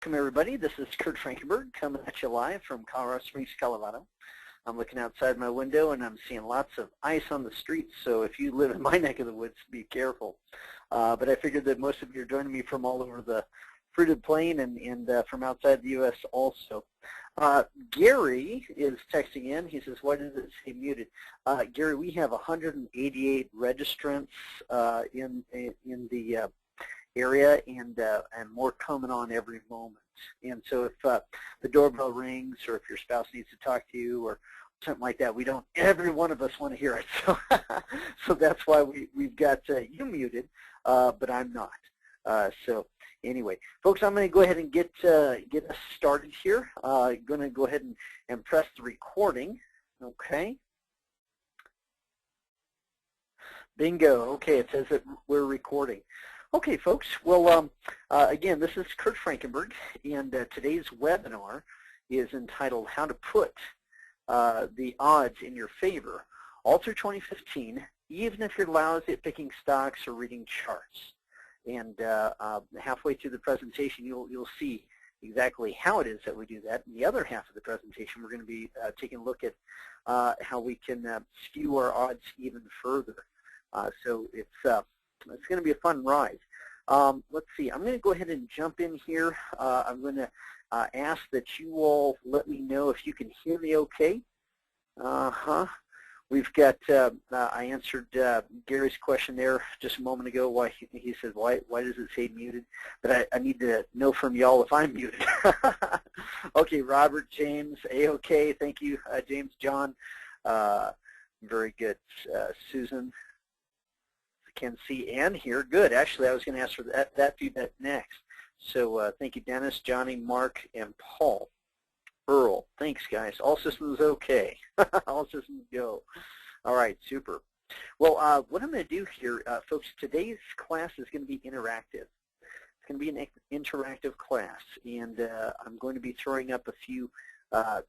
Welcome, everybody. This is Kurt Frankenberg coming at you live from Colorado Springs, Colorado. I'm looking outside my window, and I'm seeing lots of ice on the streets, so if you live in my neck of the woods, be careful. But I figured that most of you are joining me from all over the fruited plain and from outside the U.S. also. Gary is texting in. He says, why does it say muted? Gary, we have 188 registrants in the area, and more coming on every moment. And so if the doorbell rings, or if your spouse needs to talk to you, or something like that, we don't. Every one of us want to hear it. So, so that's why we've got you muted, but I'm not. So anyway, folks, I'm going to go ahead and get us started here. I'm going to go ahead and press the recording. Okay. Bingo. Okay, it says that we're recording. Okay, folks. Well, again, this is Kurt Frankenberg, and today's webinar is entitled "How to Put the Odds in Your Favor All Through 2015, Even if You're Lousy at Picking Stocks or Reading Charts." And halfway through the presentation, you'll see exactly how it is that we do that. In the other half of the presentation, we're going to be taking a look at how we can skew our odds even further. So it's going to be a fun ride. Let's see. I'm going to go ahead and jump in here. I'm going to ask that you all let me know if you can hear me okay. We've got, I answered Gary's question there just a moment ago. Why he said, why does it say muted? But I need to know from y'all if I'm muted. Okay, Robert, James, A-OK. Thank you, James, John. Very good. Susan, can see and hear. Good. Actually, I was going to ask for that feedback next. So thank you, Dennis, Johnny, Mark, and Paul. Earl, thanks, guys. All systems okay. All systems go. All right, super. Well, what I'm going to do here, folks, today's class is going to be interactive. It's going to be an interactive class, and I'm going to be throwing up a few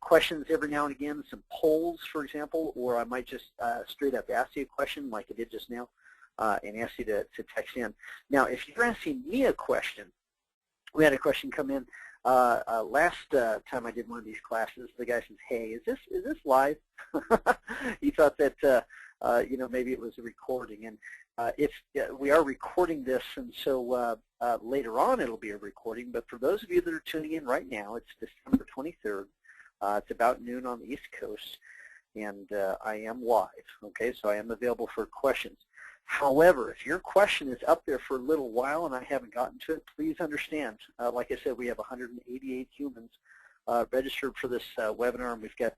questions every now and again, some polls, for example, or I might just straight up ask you a question like I did just now. And ask you to text in. Now, if you're asking me a question, we had a question come in last time I did one of these classes. The guy says, "Hey, is this live?" He thought that you know, maybe it was a recording. And if we are recording this, and so later on it'll be a recording. But for those of you that are tuning in right now, it's December 23rd. It's about noon on the East Coast, and I am live. Okay, so I am available for questions. However, if your question is up there for a little while and I haven't gotten to it, please understand. Like I said, we have 188 humans registered for this webinar, and we've got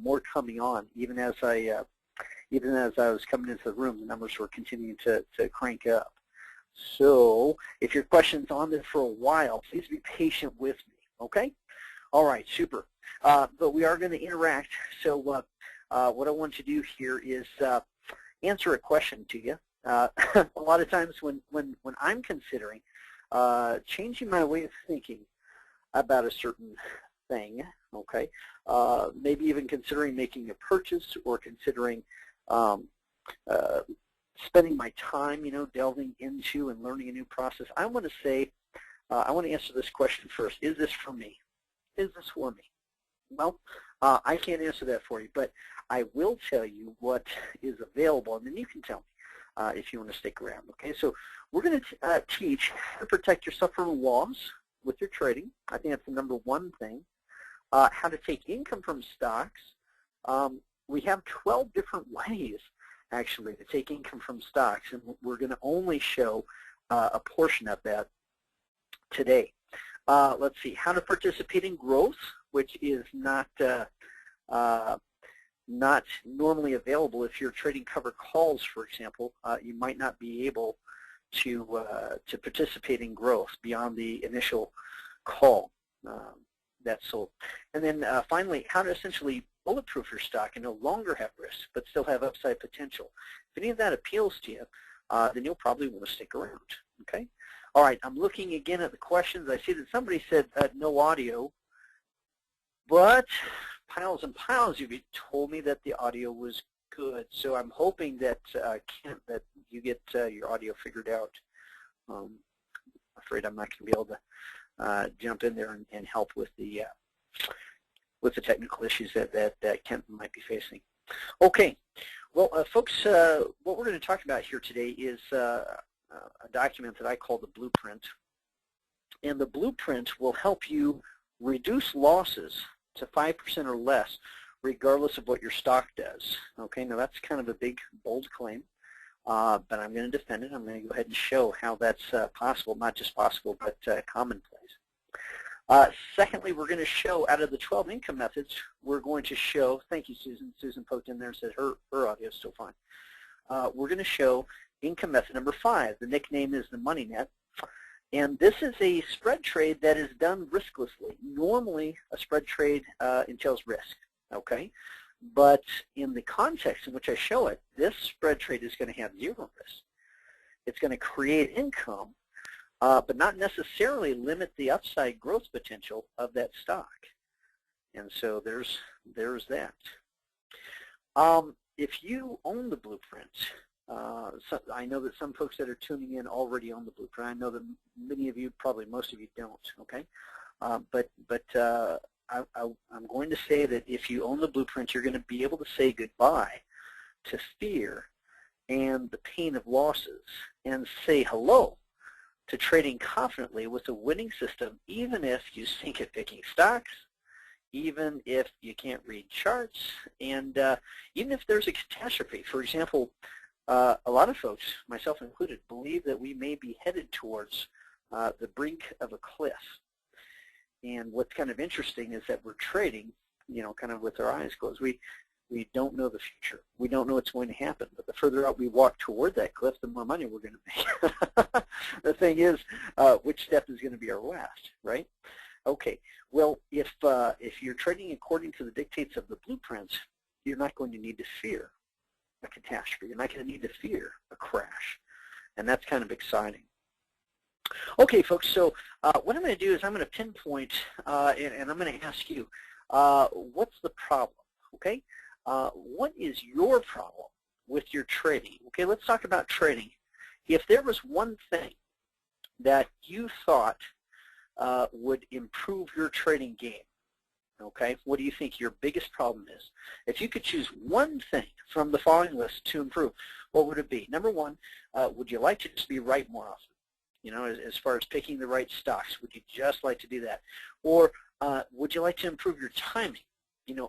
more coming on. Even as I was coming into the room, the numbers were continuing to crank up. So if your question's on there for a while, please be patient with me. Okay? All right, super. But we are going to interact. So what I want to do here is answer a question to you. A lot of times when I'm considering changing my way of thinking about a certain thing, okay, maybe even considering making a purchase or considering spending my time, you know, delving into and learning a new process, I want to say, I want to answer this question first. Is this for me? Is this for me? Well, I can't answer that for you, but I will tell you what is available, and then you can tell me if you want to stick around. Okay, so we're going to teach how to protect yourself from loss with your trading. I think that's the number one thing. How to take income from stocks. We have 12 different ways, actually, to take income from stocks, and we're going to only show a portion of that today. Let's see, how to participate in growth, which is not normally available. If you're trading cover calls, for example, you might not be able to participate in growth beyond the initial call that's sold. And then finally, how to essentially bulletproof your stock and no longer have risk, but still have upside potential. If any of that appeals to you, then you'll probably want to stick around. Okay. All right, I'm looking again at the questions. I see that somebody said no audio, but piles and piles of you told me that the audio was good. So I'm hoping that, Kent, that you get your audio figured out. I'm afraid I'm not going to be able jump in there and help with the technical issues that Kent might be facing. Okay, well, folks, what we're going to talk about here today is a document that I call the blueprint. And the blueprint will help you reduce losses to 5% or less, regardless of what your stock does. Okay, now that's kind of a big, bold claim, but I'm going to defend it. I'm going to go ahead and show how that's possible, not just possible, but commonplace. Secondly, we're going to show, out of the 12 income methods, we're going to show, thank you, Susan. Susan poked in there and said her audio is still fine. We're going to show income method number 5. The nickname is the money net. And this is a spread trade that is done risklessly. Normally, a spread trade entails risk, okay? But in the context in which I show it, this spread trade is going to have 0 risk. It's going to create income, but not necessarily limit the upside growth potential of that stock. And so there's that. If you own the blueprint, so I know that some folks that are tuning in already own the blueprint. I know that many of you, probably most of you, don't. Okay, but I'm going to say that if you own the blueprint, you're going to be able to say goodbye to fear and the pain of losses, and say hello to trading confidently with a winning system, even if you stink at picking stocks, even if you can't read charts, and even if there's a catastrophe. For example, a lot of folks, myself included, believe that we may be headed towards the brink of a cliff. And what's kind of interesting is that we're trading, kind of with our eyes closed. We don't know the future. We don't know what's going to happen. But the further out we walk toward that cliff, the more money we're going to make. The thing is, which step is going to be our last, right? Okay. Well, if you're trading according to the dictates of the blueprints, you're not going to need to fear a catastrophe. You're not going to need to fear a crash, and that's kind of exciting. Okay, folks, so what I'm going to do is I'm going to pinpoint, and I'm going to ask you, what's the problem, okay? What is your problem with your trading? Okay, let's talk about trading. If there was one thing that you thought would improve your trading game, okay, what do you think your biggest problem is? If you could choose one thing from the following list to improve, what would it be? Number one, would you like to just be right more often? As far as picking the right stocks, would you just like to do that? Or would you like to improve your timing?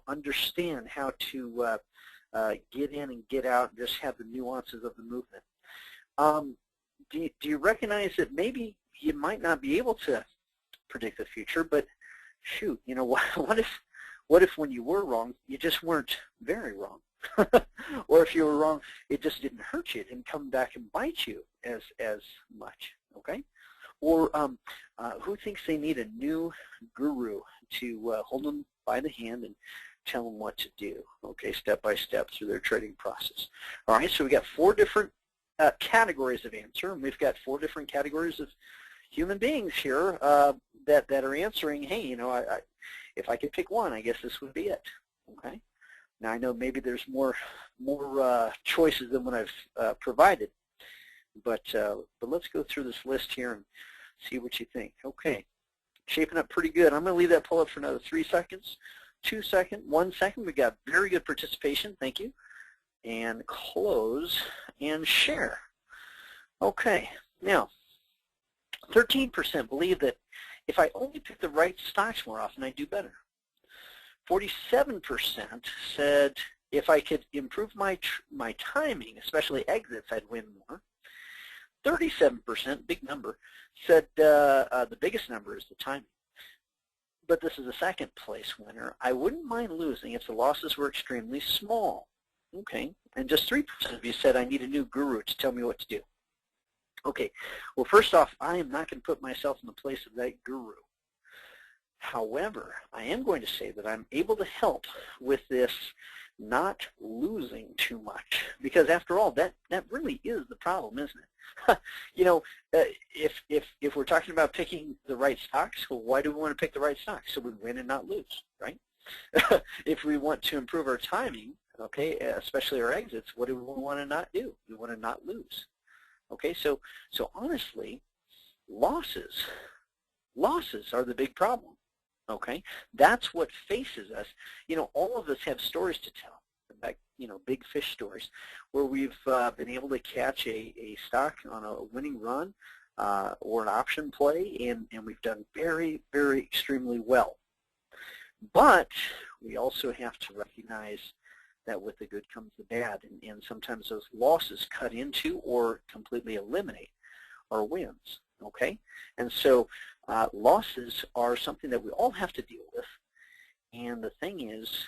Understand how to get in and get out and just have the nuances of the movement. Do you recognize that maybe you might not be able to predict the future, but shoot, what if when you were wrong, you just weren't very wrong? Or if you were wrong, it just didn't hurt you, it didn't come back and bite you as much, okay? Or who thinks they need a new guru to hold them by the hand and tell them what to do, okay, step by step through their trading process? All right, so we got 4 different categories of answer, and we've got 4 different categories of human beings here that are answering, hey, if I could pick one, I guess this would be it. Okay. Now I know maybe there's more choices than what I've provided, but let's go through this list here and see what you think. Okay, shaping up pretty good. I'm going to leave that pull up for another 3 seconds, 2 seconds, 1 second. We got very good participation. Thank you. And close and share. Okay, now 13% believe that if I only pick the right stocks more often, I'd do better. 47% said if I could improve my timing, especially exits, I'd win more. 37%, big number, said the biggest number is the timing. But this is a second place winner. I wouldn't mind losing if the losses were extremely small. Okay, and just 3% of you said I need a new guru to tell me what to do. Okay, well, first off, I am not going to put myself in the place of that guru. However, I am going to say that I'm able to help with this not losing too much, because after all, that really is the problem, isn't it? If we're talking about picking the right stocks, well, why do we want to pick the right stocks? So we win and not lose, right? If we want to improve our timing, okay, especially our exits, what do we want to not do? We want to not lose. Okay, so honestly, losses Losses are the big problem. Okay, that's what faces us. You know, all of us have stories to tell. Like, you know, big fish stories where we've been able to catch a stock on a winning run or an option play, and we've done very, very extremely well. But we also have to recognize that with the good comes the bad, and sometimes those losses cut into or completely eliminate our wins. Okay, and so losses are something that we all have to deal with. And the thing is,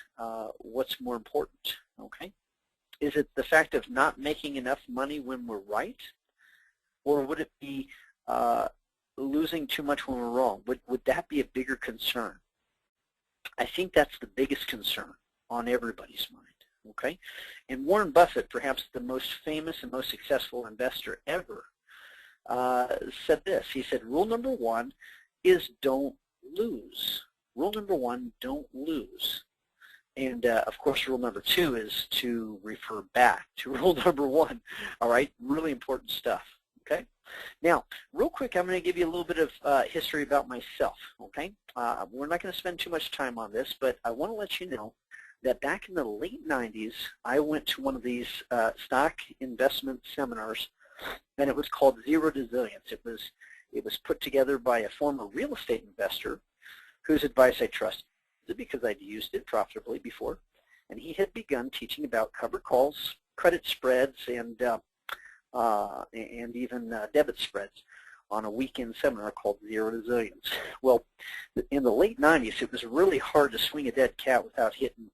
what's more important, okay? Is it the fact of not making enough money when we're right? Or would it be losing too much when we're wrong? Would that be a bigger concern? I think that's the biggest concern on everybody's mind, okay? And Warren Buffett, perhaps the most famous and most successful investor ever, said this. He said, rule number one is don't lose. Rule number one, don't lose. And, of course, rule number two is to refer back to rule number one. All right, really important stuff, okay? Now, real quick, I'm going to give you a little bit of history about myself, okay? We're not going to spend too much time on this, but I want to let you know that back in the late 90s, I went to one of these stock investment seminars, and it was called Zero to Zillions. It was put together by a former real estate investor whose advice I trusted because I'd used it profitably before, and he had begun teaching about covered calls, credit spreads, and even debit spreads on a weekend seminar called Zero to Zillions. Well, in the late 90s, it was really hard to swing a dead cat without hitting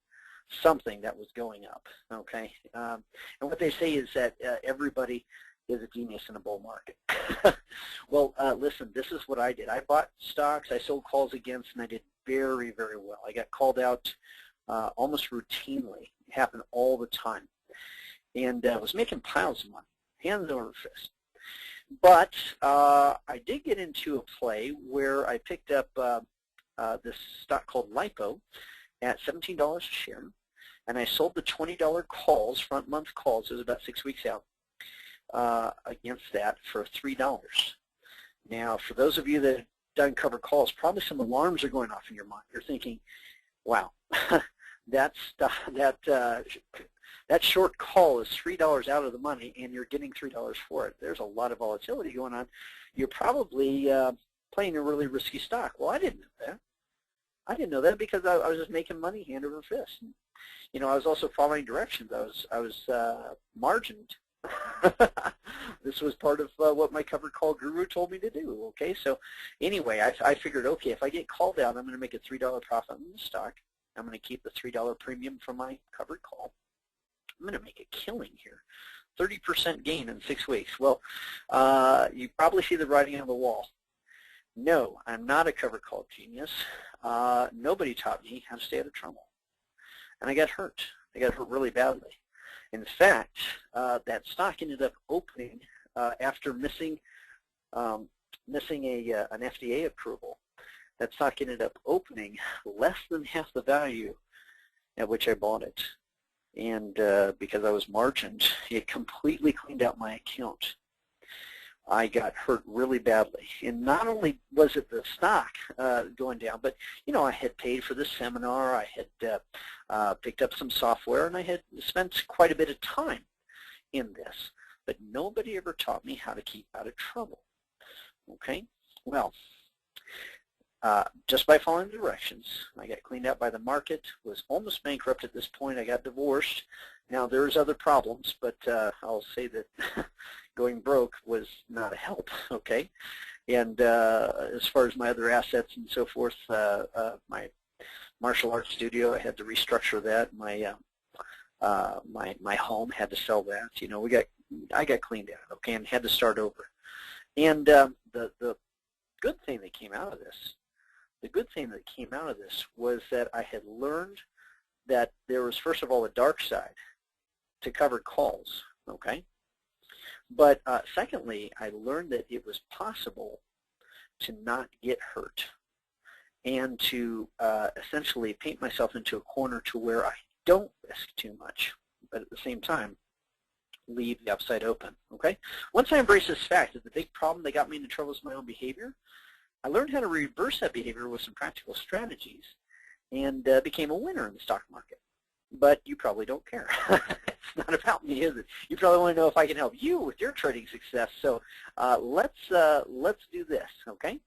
something that was going up, okay? And what they say is that everybody is a genius in a bull market. Well, listen, this is what I did. I bought stocks, I sold calls against, and I did very, very well. I got called out almost routinely. It happened all the time. And I was making piles of money, hands over fist. But I did get into a play where I picked up this stock called LiPo at $17 a share, and I sold the $20 calls, front month calls, it was about 6 weeks out, against that for $3. Now, for those of you that have done covered calls, probably some alarms are going off in your mind. You're thinking, wow, that short call is $3 out of the money, and you're getting $3 for it. There's a lot of volatility going on. You're probably playing a really risky stock. Well, I didn't know that. I didn't know that because I was just making money hand over fist. And, you know, I was also following directions. I was margined. This was part of what my covered call guru told me to do. Okay, so anyway, I figured, okay, if I get called out, I'm going to make a $3 profit on the stock. I'm going to keep the $3 premium from my covered call. I'm going to make a killing here. 30% gain in 6 weeks. Well, you probably see the writing on the wall. No, I'm not a covered call genius. Nobody taught me how to stay out of trouble. And I got hurt. I got hurt really badly. In fact, that stock ended up opening after missing an FDA approval. That stock ended up opening less than half the value at which I bought it. And because I was margined, it completely cleaned out my account. I got hurt really badly. And not only was it the stock going down, but, you know, I had paid for the seminar, I had picked up some software, and I had spent quite a bit of time in this. But nobody ever taught me how to keep out of trouble. Okay? Well, just by following the directions, I got cleaned out by the market, was almost bankrupt at this point. I got divorced. Now, there's other problems, but I'll say that going broke was not a help, okay? And as far as my other assets and so forth, my martial arts studio, I had to restructure that. My home, had to sell that. You know, I got cleaned out, okay, and had to start over. And the good thing that came out of this, was that I had learned that there was, first of all, a dark side to covered calls, okay? But secondly, I learned that it was possible to not get hurt and to essentially paint myself into a corner to where I don't risk too much, but at the same time, leave the upside open, okay? Once I embraced this fact that the big problem that got me into trouble is my own behavior, I learned how to reverse that behavior with some practical strategies and became a winner in the stock market. But you probably don't care. It's not about me, is it? You probably want to know if I can help you with your trading success. So let's do this, okay?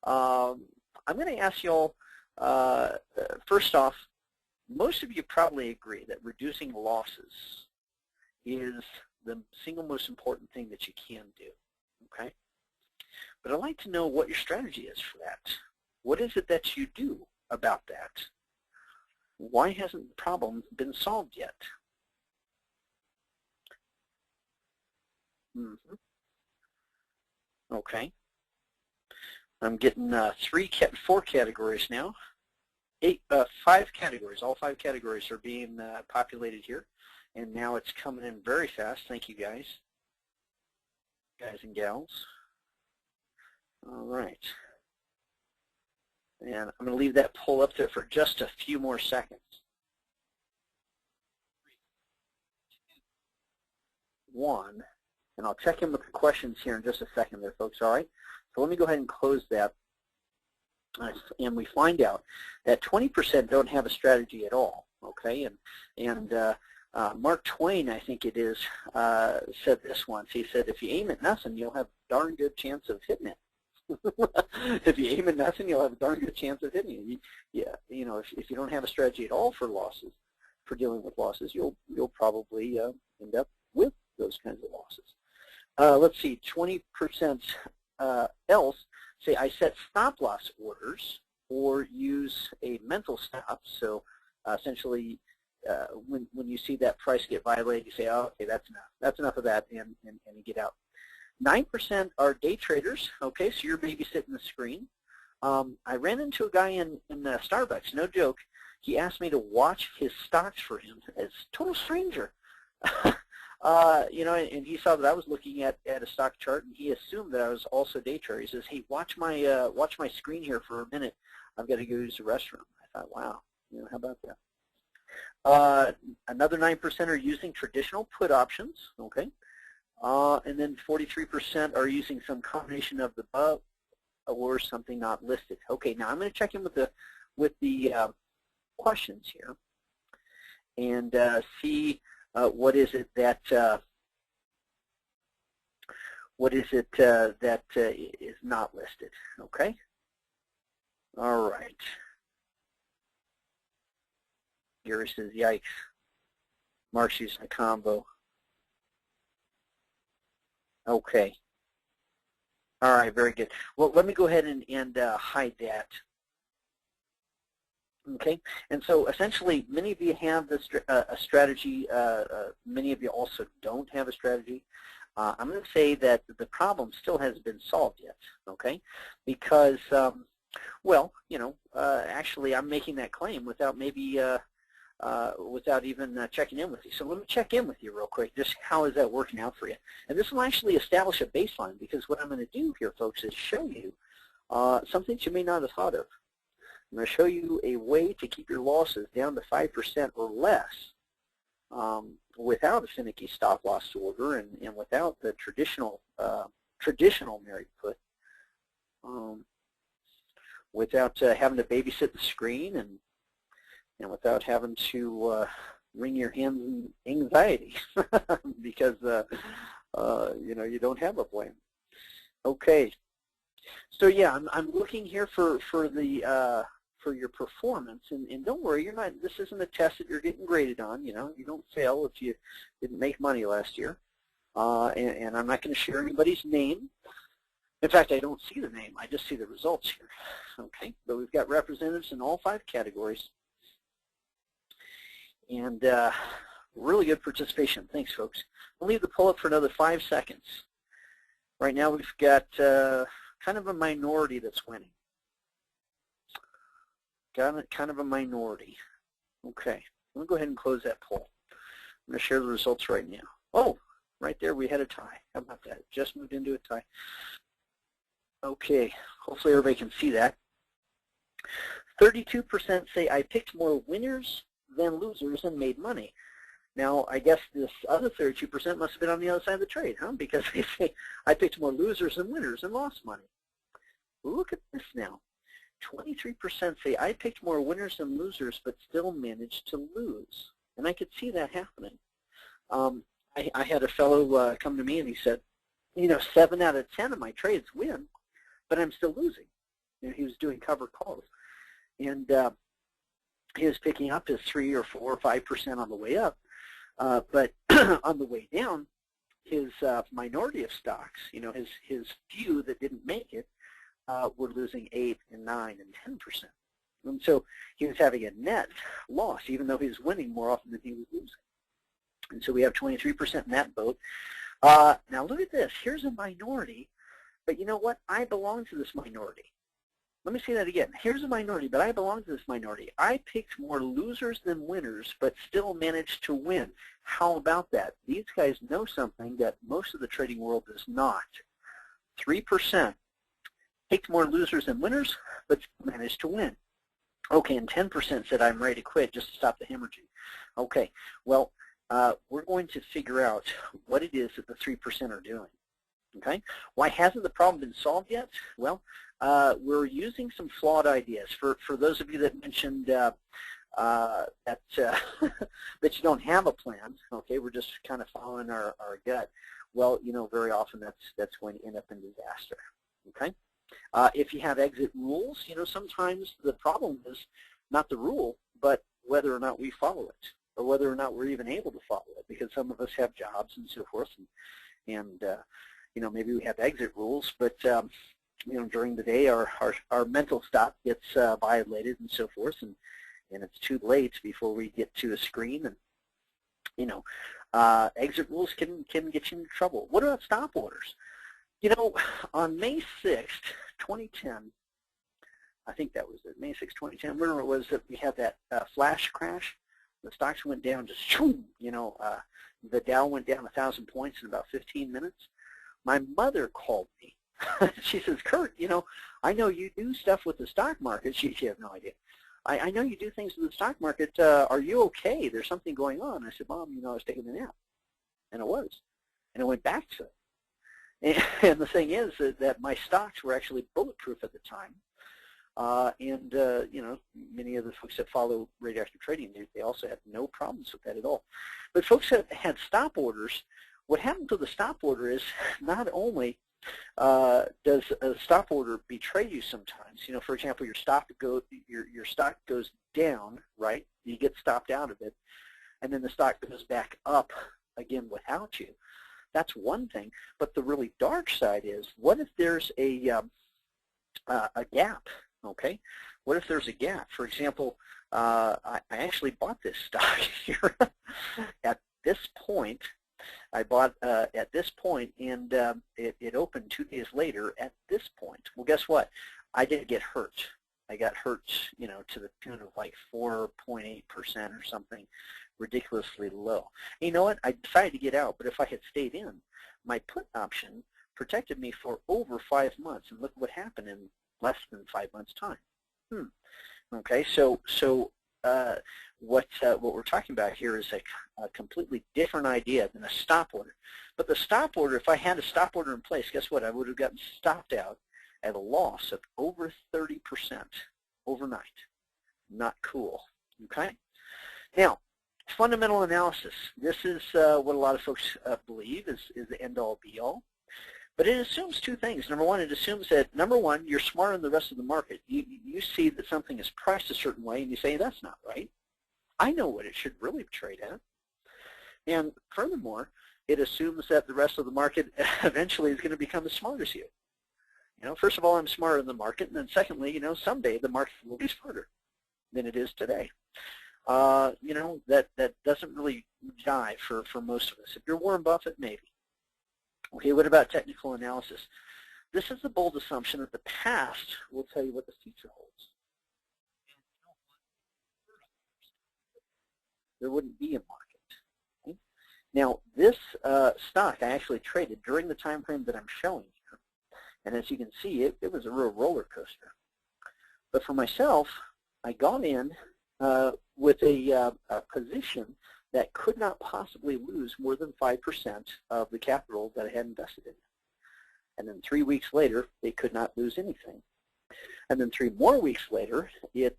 I'm going to ask you all, first off, most of you probably agree that reducing losses is the single most important thing that you can do, okay? But I'd like to know what your strategy is for that. What is it that you do about that? Why hasn't the problem been solved yet? Okay. I'm getting 4 categories now. 5 categories. All 5 categories are being populated here. And now it's coming in very fast. Thank you, guys and gals. All right. And I'm going to leave that poll up there for just a few more seconds. 1, and I'll check in with the questions here in just a second there, folks, all right? So let me go ahead and close that. And we find out that 20% don't have a strategy at all, okay? And Mark Twain, I think it is, said this once. He said, if you aim at nothing, you'll have a darn good chance of hitting it. If you aim at nothing, you'll have a darn good chance of hitting it. You know, if you don't have a strategy at all for losses, for dealing with losses, you'll probably end up with those kinds of losses. Let's see, 20% else say I set stop loss orders or use a mental stop. So essentially, when you see that price get violated, you say, oh, okay, that's enough. That's enough of that, and you get out. 9% are day traders. Okay, so you're babysitting the screen. I ran into a guy in Starbucks, no joke. He asked me to watch his stocks for him. It's a total stranger. You know, and he saw that I was looking at a stock chart, and he assumed that I was also day trader. He says, hey, watch my screen here for a minute. I've got to go use the restroom. I thought, wow, you know, how about that? Another 9% are using traditional put options, okay? And then 43% are using some combination of the above or something not listed. Okay, now I'm going to check in with the questions here and see what is it that is not listed. Okay. All right. Gary says, "Yikes." Mark's using a combo. Okay. All right, very good. Well, let me go ahead and hide that. Okay, and so essentially, many of you have this, a strategy. Many of you also don't have a strategy. I'm going to say that the problem still hasn't been solved yet. Okay, because well, you know, actually, I'm making that claim without maybe without even checking in with you. So let me check in with you real quick. Just how is that working out for you? And this will actually establish a baseline, because what I'm going to do here, folks, is show you something that you may not have thought of. I'm going to show you a way to keep your losses down to 5% or less without a finicky stop loss order and without the traditional married put, without having to babysit the screen and without having to wring your hands in anxiety because you know, you don't have a plan. Okay, so yeah, I'm looking here for your performance, and don't worry, you're not. This isn't a test that you're getting graded on. You know, you don't fail if you didn't make money last year, and I'm not going to share anybody's name. In fact, I don't see the name. I just see the results here. Okay, but we've got representatives in all 5 categories. And really good participation. Thanks, folks. I'll leave the poll up for another 5 seconds. Right now we've got kind of a minority that's winning. Got kind of a minority. Okay, I'm going to go ahead and close that poll. I'm going to share the results right now. Oh, right there we had a tie. How about that? Just moved into a tie. Okay, hopefully everybody can see that. 32% say I picked more winners than losers and made money. Now, I guess this other 32% must have been on the other side of the trade, huh? Because they say I picked more losers than winners and lost money. Look at this now. 23% say, I picked more winners than losers, but still managed to lose. And I could see that happening. I had a fellow come to me and he said, 7 out of 10 of my trades win, but I'm still losing. He was doing cover calls. And he was picking up his 3 or 4 or 5% on the way up. But on the way down, his minority of stocks, his few that didn't make it, were losing 8 and 9 and 10%. And so he was having a net loss, even though he was winning more often than he was losing. And so we have 23% in that boat. Now look at this. Here's a minority, but you know what? I belong to this minority. Let me say that again. Here's a minority, but I belong to this minority. I picked more losers than winners, but still managed to win. How about that? These guys know something that most of the trading world does not. 3% picked more losers than winners, but still managed to win. Okay, and 10% said, I'm ready to quit just to stop the hemorrhaging. Okay, well, we're going to figure out what it is that the 3% are doing. Okay, why hasn't the problem been solved yet? Well, we're using some flawed ideas. For those of you that mentioned that that you don't have a plan, okay, we're just kind of following our gut. Well, very often that's going to end up in disaster. Okay, if you have exit rules, sometimes the problem is not the rule, but whether or not we follow it, or whether or not we're even able to follow it, because some of us have jobs and so forth, and maybe we have exit rules, but during the day our mental stuff gets violated and so forth, and it's too late before we get to a screen, and exit rules can get you into trouble. What about stop orders? On May 6th, 2010, I think that was it, May 6th, 2010, where it was that we had that flash crash. The stocks went down just, the Dow went down 1,000 points in about 15 minutes. My mother called me. She says, Kurt, I know you do stuff with the stock market. She has no idea. I know you do things with the stock market. Are you okay? There's something going on. I said, Mom, I was taking a nap. And it was. And I went back to it. And the thing is that my stocks were actually bulletproof at the time. Many of the folks that follow radioactive trading, they also had no problems with that at all. But folks that had stop orders, what happens with a stop order is not only does a stop order betray you sometimes. For example, your stock goes down, right? You get stopped out of it, and then the stock goes back up again without you. That's one thing. But the really dark side is, what if there's a gap? Okay, what if there's a gap? For example, I actually bought this stock here at this point. I bought at this point, and it opened 2 days later at this point. Well, guess what? I didn't get hurt. I got hurt, to the tune of like 4.8% or something ridiculously low. And you know what? I decided to get out, but if I had stayed in, my put option protected me for over 5 months, and look what happened in less than 5 months' time. Okay, so what we're talking about here is a completely different idea than a stop order. But the stop order, if I had a stop order in place, guess what? I would have gotten stopped out at a loss of over 30% overnight. Not cool. Okay. Now, fundamental analysis. This is what a lot of folks believe is the end-all, be-all. But it assumes two things. Number one, it assumes that, number one, you're smarter than the rest of the market. You see that something is priced a certain way, and you say, that's not right. I know what it should really trade at. And furthermore, it assumes that the rest of the market eventually is going to become as smart as you. First of all, I'm smarter than the market, and then secondly, someday the market will be smarter than it is today. That doesn't really jive for most of us. If you're Warren Buffett, maybe. Okay, what about technical analysis? This is the bold assumption that the past will tell you what the future holds. There wouldn't be a market. Okay? Now, this stock I actually traded during the time frame that I'm showing here. And as you can see, it was a real roller coaster. But for myself, I got in with a position that could not possibly lose more than 5% of the capital that I had invested in. And then 3 weeks later, they could not lose anything. And then 3 more weeks later, it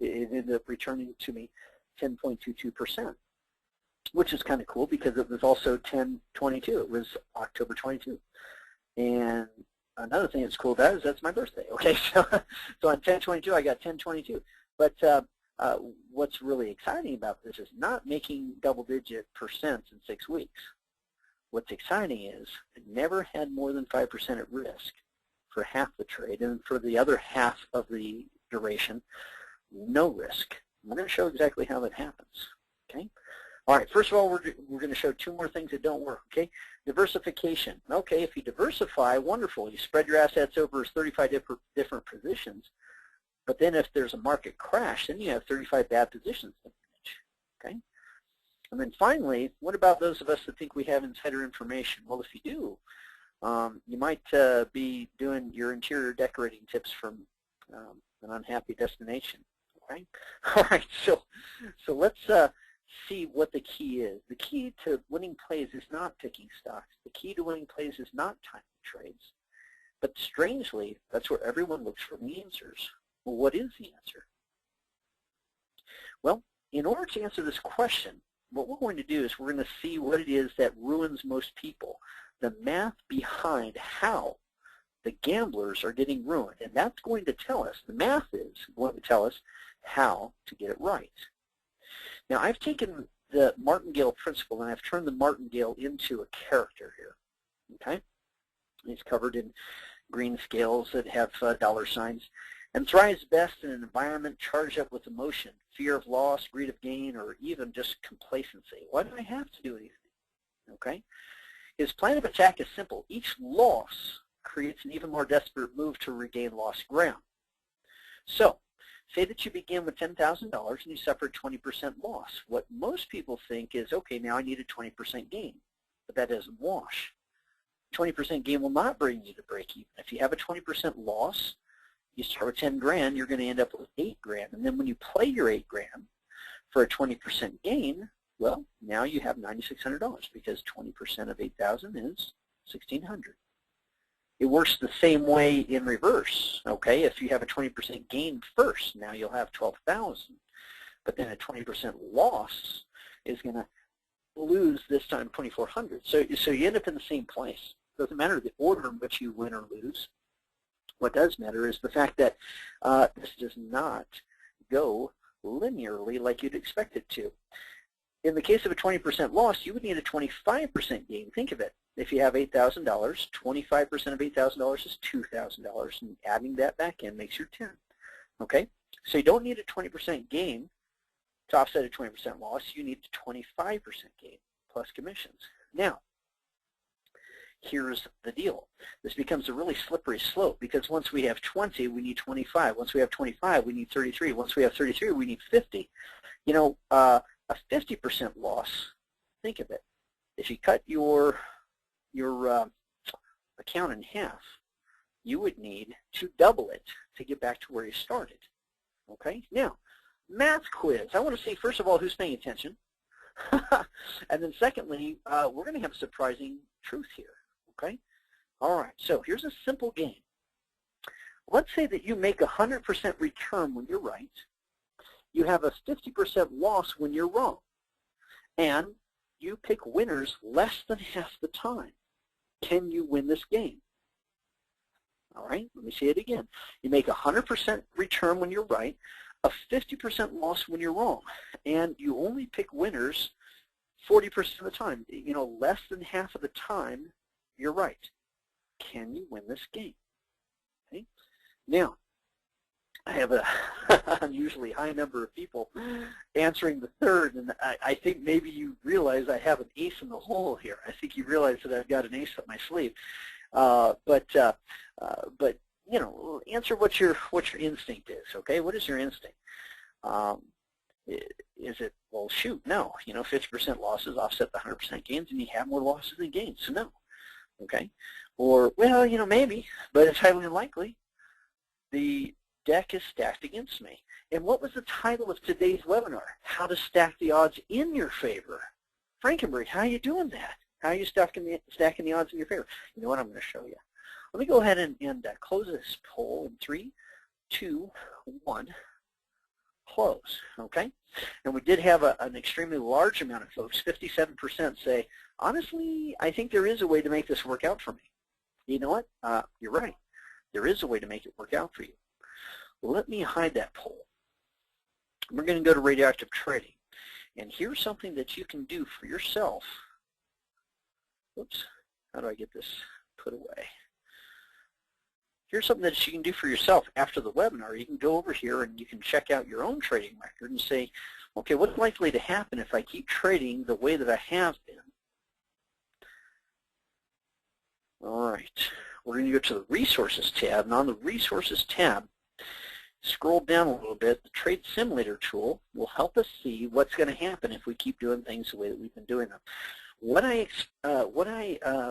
ended up returning to me 10.22%, which is kind of cool because it was also 10/22. It was October 22. And another thing that's cool about it is that's my birthday. Okay, so on 10/22 I got 10/22. But what's really exciting about this is not making double-digit percents in 6 weeks. What's exciting is I never had more than 5% at risk for half the trade, and for the other half of the duration, no risk. We're going to show exactly how that happens. Okay. All right. First of all, we're going to show 2 more things that don't work. Okay. Diversification. Okay. If you diversify, wonderful. You spread your assets over 35 different positions. But then if there's a market crash, then you have 35 bad positions to manage. Okay. And then finally, what about those of us that think we have insider information? Well, if you do, you might be doing your interior decorating tips from an unhappy destination. Okay. All right. So let's see what the key is. The key to winning plays is not picking stocks. The key to winning plays is not timing trades. But strangely, that's where everyone looks for the answers. Well, what is the answer? Well, in order to answer this question, what we're going to do is we're going to see what it is that ruins most people, the math behind how the gamblers are getting ruined. And that's going to tell us, the math is going to tell us how to get it right. Now, I've taken the Martingale Principle and I've turned the Martingale into a character here. Okay? He's covered in green scales that have dollar signs, and thrives best in an environment charged up with emotion, fear of loss, greed of gain, or even just complacency. Why do I have to do anything? Okay? His plan of attack is simple. Each loss creates an even more desperate move to regain lost ground. So, say that you begin with $10,000 and you suffered 20% loss. What most people think is, okay, now I need a 20% gain, but that doesn't wash. 20% gain will not bring you to break even. If you have a 20% loss, you start with 10 grand, you're going to end up with 8 grand. And then when you play your 8 grand for a 20% gain, well, now you have $9,600 because 20% of 8,000 is $1,600. It works the same way in reverse. Okay, if you have a 20% gain first, now you'll have 12,000. But then a 20% loss is going to lose this time 2,400. So you end up in the same place. It doesn't matter the order in which you win or lose. What does matter is the fact that this does not go linearly like you'd expect it to. In the case of a 20% loss, you would need a 25% gain. Think of it. If you have $8,000, 25% of $8,000 is $2,000, and adding that back in makes you 10. Okay? So you don't need a 20% gain to offset a 20% loss. You need a 25% gain plus commissions. Now, here's the deal. This becomes a really slippery slope because once we have 20, we need 25. Once we have 25, we need 33. Once we have 33, we need 50. You know, a 50% loss, think of it. If you cut your account in half, you would need to double it to get back to where you started. Okay? Now, math quiz. I want to see, first of all, who's paying attention. And then secondly, we're going to have a surprising truth here. Okay? All right, so here's a simple game. Let's say that you make a 100% return when you're right. You have a 50% loss when you're wrong. And you pick winners less than half the time. Can you win this game? All right, let me say it again. You make a 100% return when you're right, a 50% loss when you're wrong, and you only pick winners 40% of the time. You know, less than half of the time you're right. Can you win this game? Okay. Now, I have an unusually high number of people answering the third, and I think maybe you realize I have an ace in the hole here. I think you realize that I've got an ace up my sleeve. But you know, answer what your instinct is. Okay, what is your instinct? Is it, well, shoot, no. You know, 50% losses offset the 100% gains, and you have more losses than gains, so no. Okay, or well, you know, maybe, but it's highly unlikely. The deck is stacked against me. And what was the title of today's webinar? How to stack the odds in your favor. Frankenberry, how are you doing that? How are you stacking the odds in your favor? You know what I'm going to show you? Let me go ahead and close this poll in 3, 2, 1, close, okay? And we did have an extremely large amount of folks, 57% say, honestly, I think there is a way to make this work out for me. You know what? You're right. There is a way to make it work out for you. Let me hide that poll. We're going to go to Radioactive Trading. And here's something that you can do for yourself. Oops, how do I get this put away? Here's something that you can do for yourself after the webinar. You can go over here and you can check out your own trading record and say, okay, what's likely to happen if I keep trading the way that I have been? All right, we're going to go to the Resources tab, and on the Resources tab, scroll down a little bit. The Trade Simulator tool will help us see what's going to happen if we keep doing things the way that we've been doing them. What I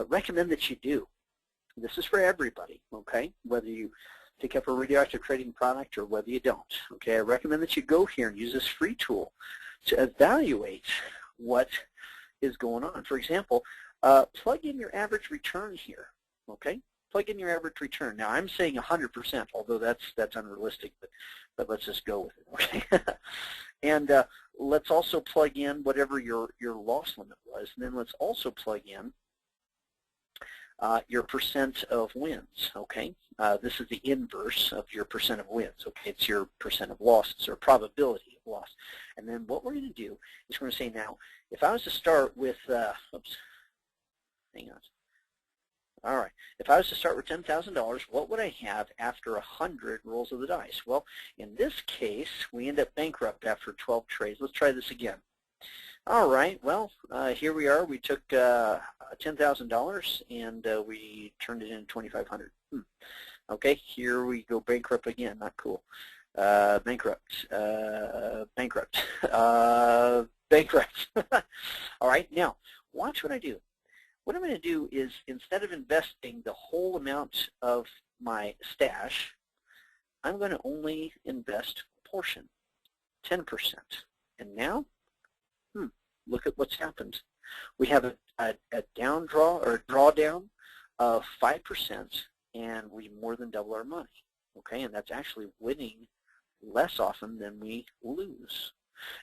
recommend that you do, this is for everybody, okay, whether you pick up a radioactive trading product or whether you don't, okay, I recommend that you go here and use this free tool to evaluate what is going on. For example, plug in your average return here, okay? Plug in your average return. Now I'm saying 100%, although that's unrealistic, but let's just go with it, okay? And let's also plug in whatever your loss limit was, and then let's also plug in your percent of wins, okay? This is the inverse of your percent of wins, okay? It's your percent of losses or probability of loss. And then what we're going to do is we're going to say now, if I was to start with, oops, hang on. All right, if I was to start with $10,000, what would I have after 100 rolls of the dice? Well, in this case, we end up bankrupt after 12 trades. Let's try this again. All right, well, here we are. We took $10,000 and we turned it into $2,500. Okay, here we go bankrupt again. Not cool. Bankrupt. Bankrupt. Bankrupt. All right, now watch what I do. What I'm going to do is, instead of investing the whole amount of my stash, I'm going to only invest a portion, 10%. And now, look at what's happened. We have a down draw or a drawdown of 5%, and we more than double our money. Okay, and that's actually winning less often than we lose.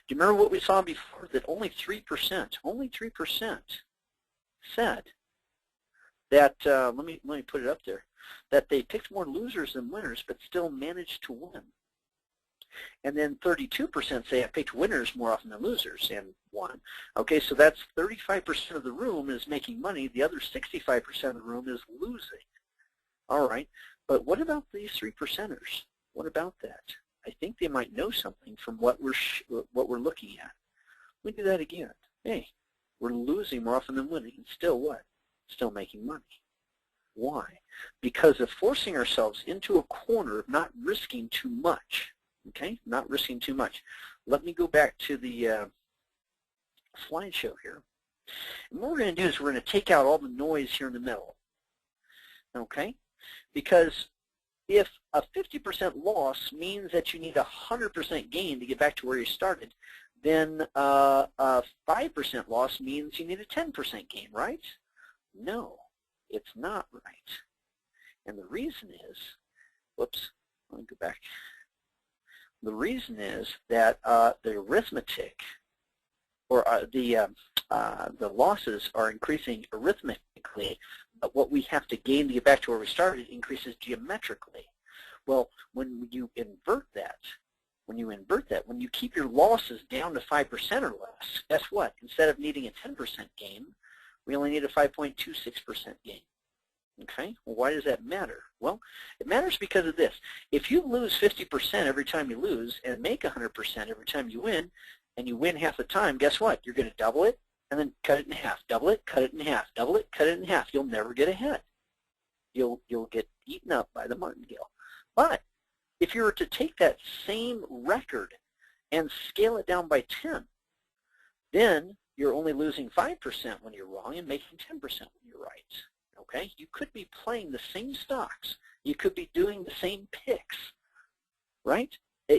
Do you remember what we saw before? That only 3% said that, let me put it up there, that they picked more losers than winners but still managed to win. And then 32% say I picked winners more often than losers and won. Okay, so that's 35% of the room is making money. The other 65% of the room is losing. All right, but what about these 3%ers? What about that? I think they might know something from what we're looking at. Let me do that again. Hey, we're losing more often than winning, and still what? Still making money. Why? Because of forcing ourselves into a corner of not risking too much. Okay, not risking too much. Let me go back to the slideshow here. And what we're going to do is we're going to take out all the noise here in the middle. Okay, because if a 50% loss means that you need a 100% gain to get back to where you started, then a 5% loss means you need a 10% gain, right? No, it's not right. And the reason is, whoops, let me go back. The reason is that the arithmetic, or the losses are increasing arithmetically, but what we have to gain to get back to where we started increases geometrically. Well, when you invert that, when you keep your losses down to 5% or less, guess what? Instead of needing a 10% gain, we only need a 5.26% gain. Okay, well, why does that matter? Well, it matters because of this. If you lose 50% every time you lose and make 100% every time you win, and you win half the time, guess what? You're going to double it and then cut it in half. Double it, cut it in half. Double it, cut it in half. You'll never get ahead. You'll get eaten up by the martingale. But if you were to take that same record and scale it down by 10, then you're only losing 5% when you're wrong and making 10% when you're right. Okay? You could be playing the same stocks. You could be doing the same picks, right?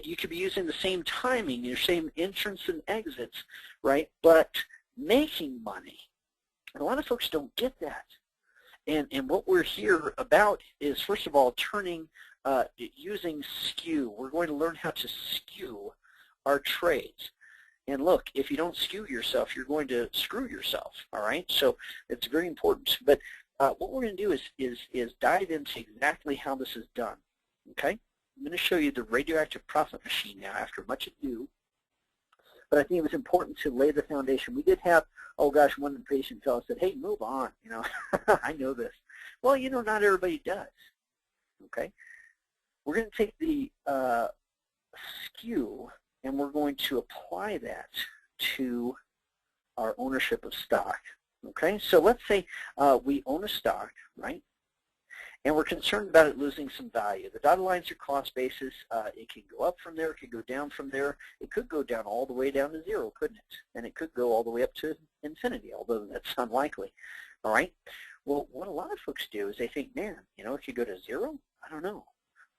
You could be using the same timing, your same entrance and exits, right? But making money. And a lot of folks don't get that. And what we're here about is, first of all, using skew. We're going to learn how to skew our trades. And look, if you don't skew yourself, you're going to screw yourself, all right? So it's very important. But what we're going to do is dive into exactly how this is done, okay? I'm going to show you the radioactive profit machine now after much ado. But I think it was important to lay the foundation. We did have, oh gosh, one impatient fellow said, hey, move on, you know, I know this. Well, you know, not everybody does, okay? We're going to take the skew and we're going to apply that to our ownership of stock, okay? So let's say we own a stock, right? And we're concerned about it losing some value. The dotted lines are cost basis. It can go up from there. It could go down from there. It could go down all the way down to zero, couldn't it? And it could go all the way up to infinity, although that's unlikely. All right? Well, what a lot of folks do is they think, man, you know, it could go to zero? I don't know.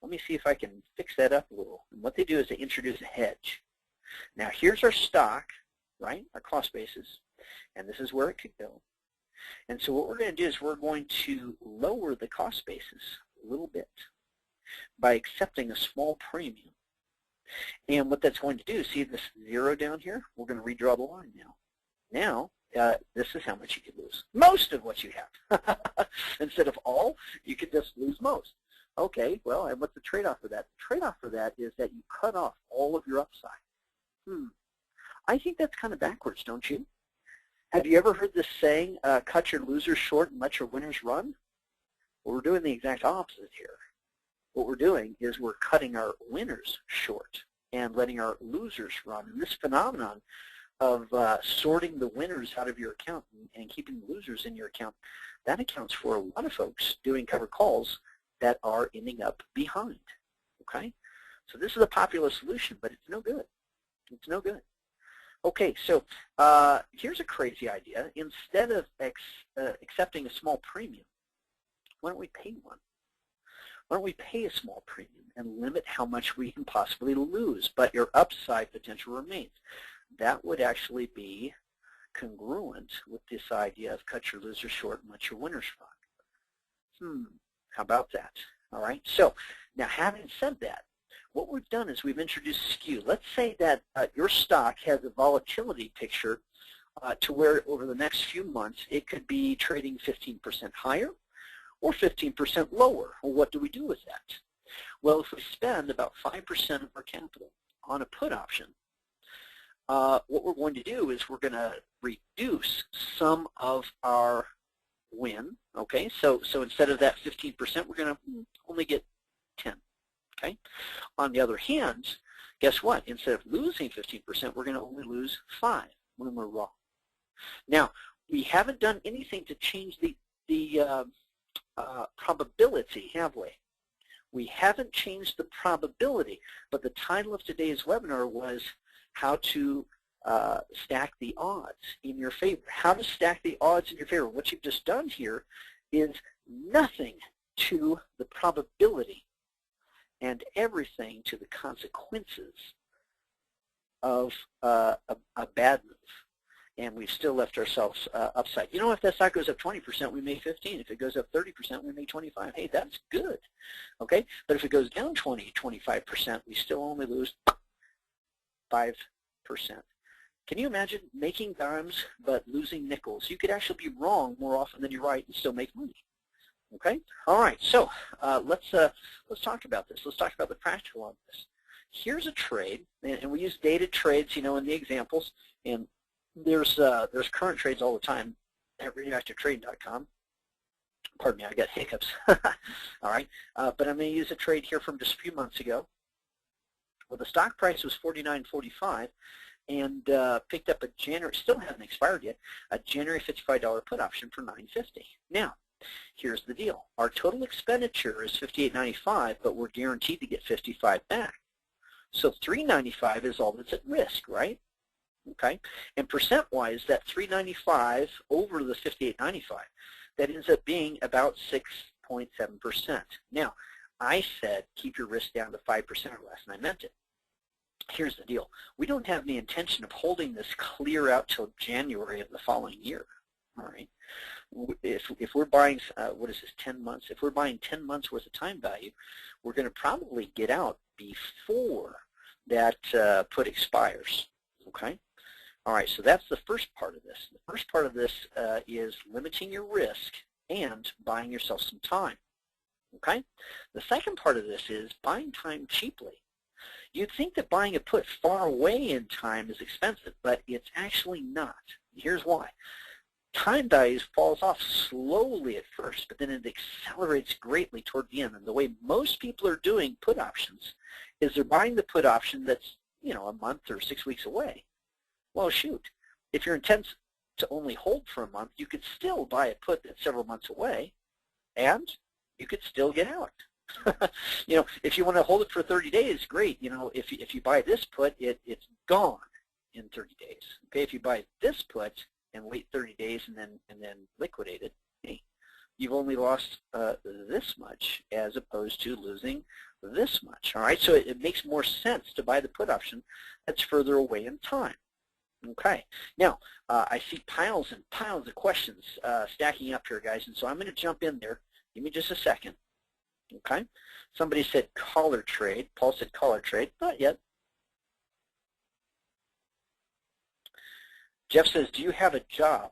Let me see if I can fix that up a little. And what they do is they introduce a hedge. Now, here's our stock, right, our cost basis, and this is where it could go. And so what we're going to do is we're going to lower the cost basis a little bit by accepting a small premium. And what that's going to do, see this zero down here? We're going to redraw the line now. Now, this is how much you could lose. Most of what you have. Instead of all, you could just lose most. Okay, well, and what's the trade-off for that? The trade-off for that is that you cut off all of your upside. I think that's kind of backwards, don't you? Have you ever heard this saying, cut your losers short and let your winners run? Well, we're doing the exact opposite here. What we're doing is we're cutting our winners short and letting our losers run. And this phenomenon of sorting the winners out of your account and keeping the losers in your account, that accounts for a lot of folks doing covered calls that are ending up behind, okay? So this is a popular solution, but it's no good. It's no good. Okay, so here's a crazy idea. Instead of accepting a small premium, why don't we pay one? Why don't we pay a small premium and limit how much we can possibly lose, but your upside potential remains? That would actually be congruent with this idea of cut your losers short and let your winners run. How about that? All right, so now having said that, what we've done is we've introduced skew. Let's say that your stock has a volatility picture to where over the next few months it could be trading 15% higher or 15% lower. Well, what do we do with that? Well, if we spend about 5% of our capital on a put option, what we're going to do is we're going to reduce some of our win. Okay, so instead of that 15%, we're going to only get 10. Okay. On the other hand, guess what? Instead of losing 15%, we're going to only lose 5 when we're wrong. Now, we haven't done anything to change the probability, have we? We haven't changed the probability, but the title of today's webinar was how to stack the odds in your favor. How to stack the odds in your favor. What you've just done here is nothing to the probability and everything to the consequences of a bad move. And we've still left ourselves upside. You know, if that stock goes up 20%, we make 15. If it goes up 30%, we make 25. Hey, that's good. Okay? But if it goes down 20, 25%, we still only lose 5%. Can you imagine making dimes but losing nickels? You could actually be wrong more often than you're right and still make money. Okay? All right, so let's talk about this. Let's talk about the practical on this. Here's a trade, and we use dated trades, you know, in the examples, and there's current trades all the time at radioactivetrading.com. Pardon me, I got hiccups. All right, but I'm going to use a trade here from just a few months ago. Well, the stock price was $49.45 and picked up a January, still hasn't expired yet, a January $55 put option for $9.50. Now, here's the deal. Our total expenditure is $58.95, but we're guaranteed to get $55 back. So $3.95 is all that's at risk, right? Okay, and percent-wise, that $3.95 over the $58.95, that ends up being about 6.7%. Now, I said keep your risk down to 5% or less, and I meant it. Here's the deal. We don't have any intention of holding this clear out till January of the following year. All right. If we're buying, what is this, 10 months? If we're buying 10 months worth of time value, we're going to probably get out before that put expires, okay? All right, so that's the first part of this. The first part of this is limiting your risk and buying yourself some time, okay? The second part of this is buying time cheaply. You'd think that buying a put far away in time is expensive, but it's actually not. Here's why. Time value falls off slowly at first, but then it accelerates greatly toward the end. And the way most people are doing put options is they're buying the put option that's, you know, a month or 6 weeks away. Well, shoot, if you're intent to only hold for a month, you could still buy a put that's several months away, and you could still get out. You know, if you want to hold it for 30 days, great. You know, if you buy this put, it's gone in 30 days. Okay, if you buy this put and wait 30 days and then liquidate it, hey, you've only lost this much as opposed to losing this much. All right, so it makes more sense to buy the put option that's further away in time. Okay, now I see piles and piles of questions stacking up here, guys, and so I'm going to jump in there. Give me just a second. Okay, somebody said collar trade. Paul said collar trade. Not yet. Jeff says, do you have a job?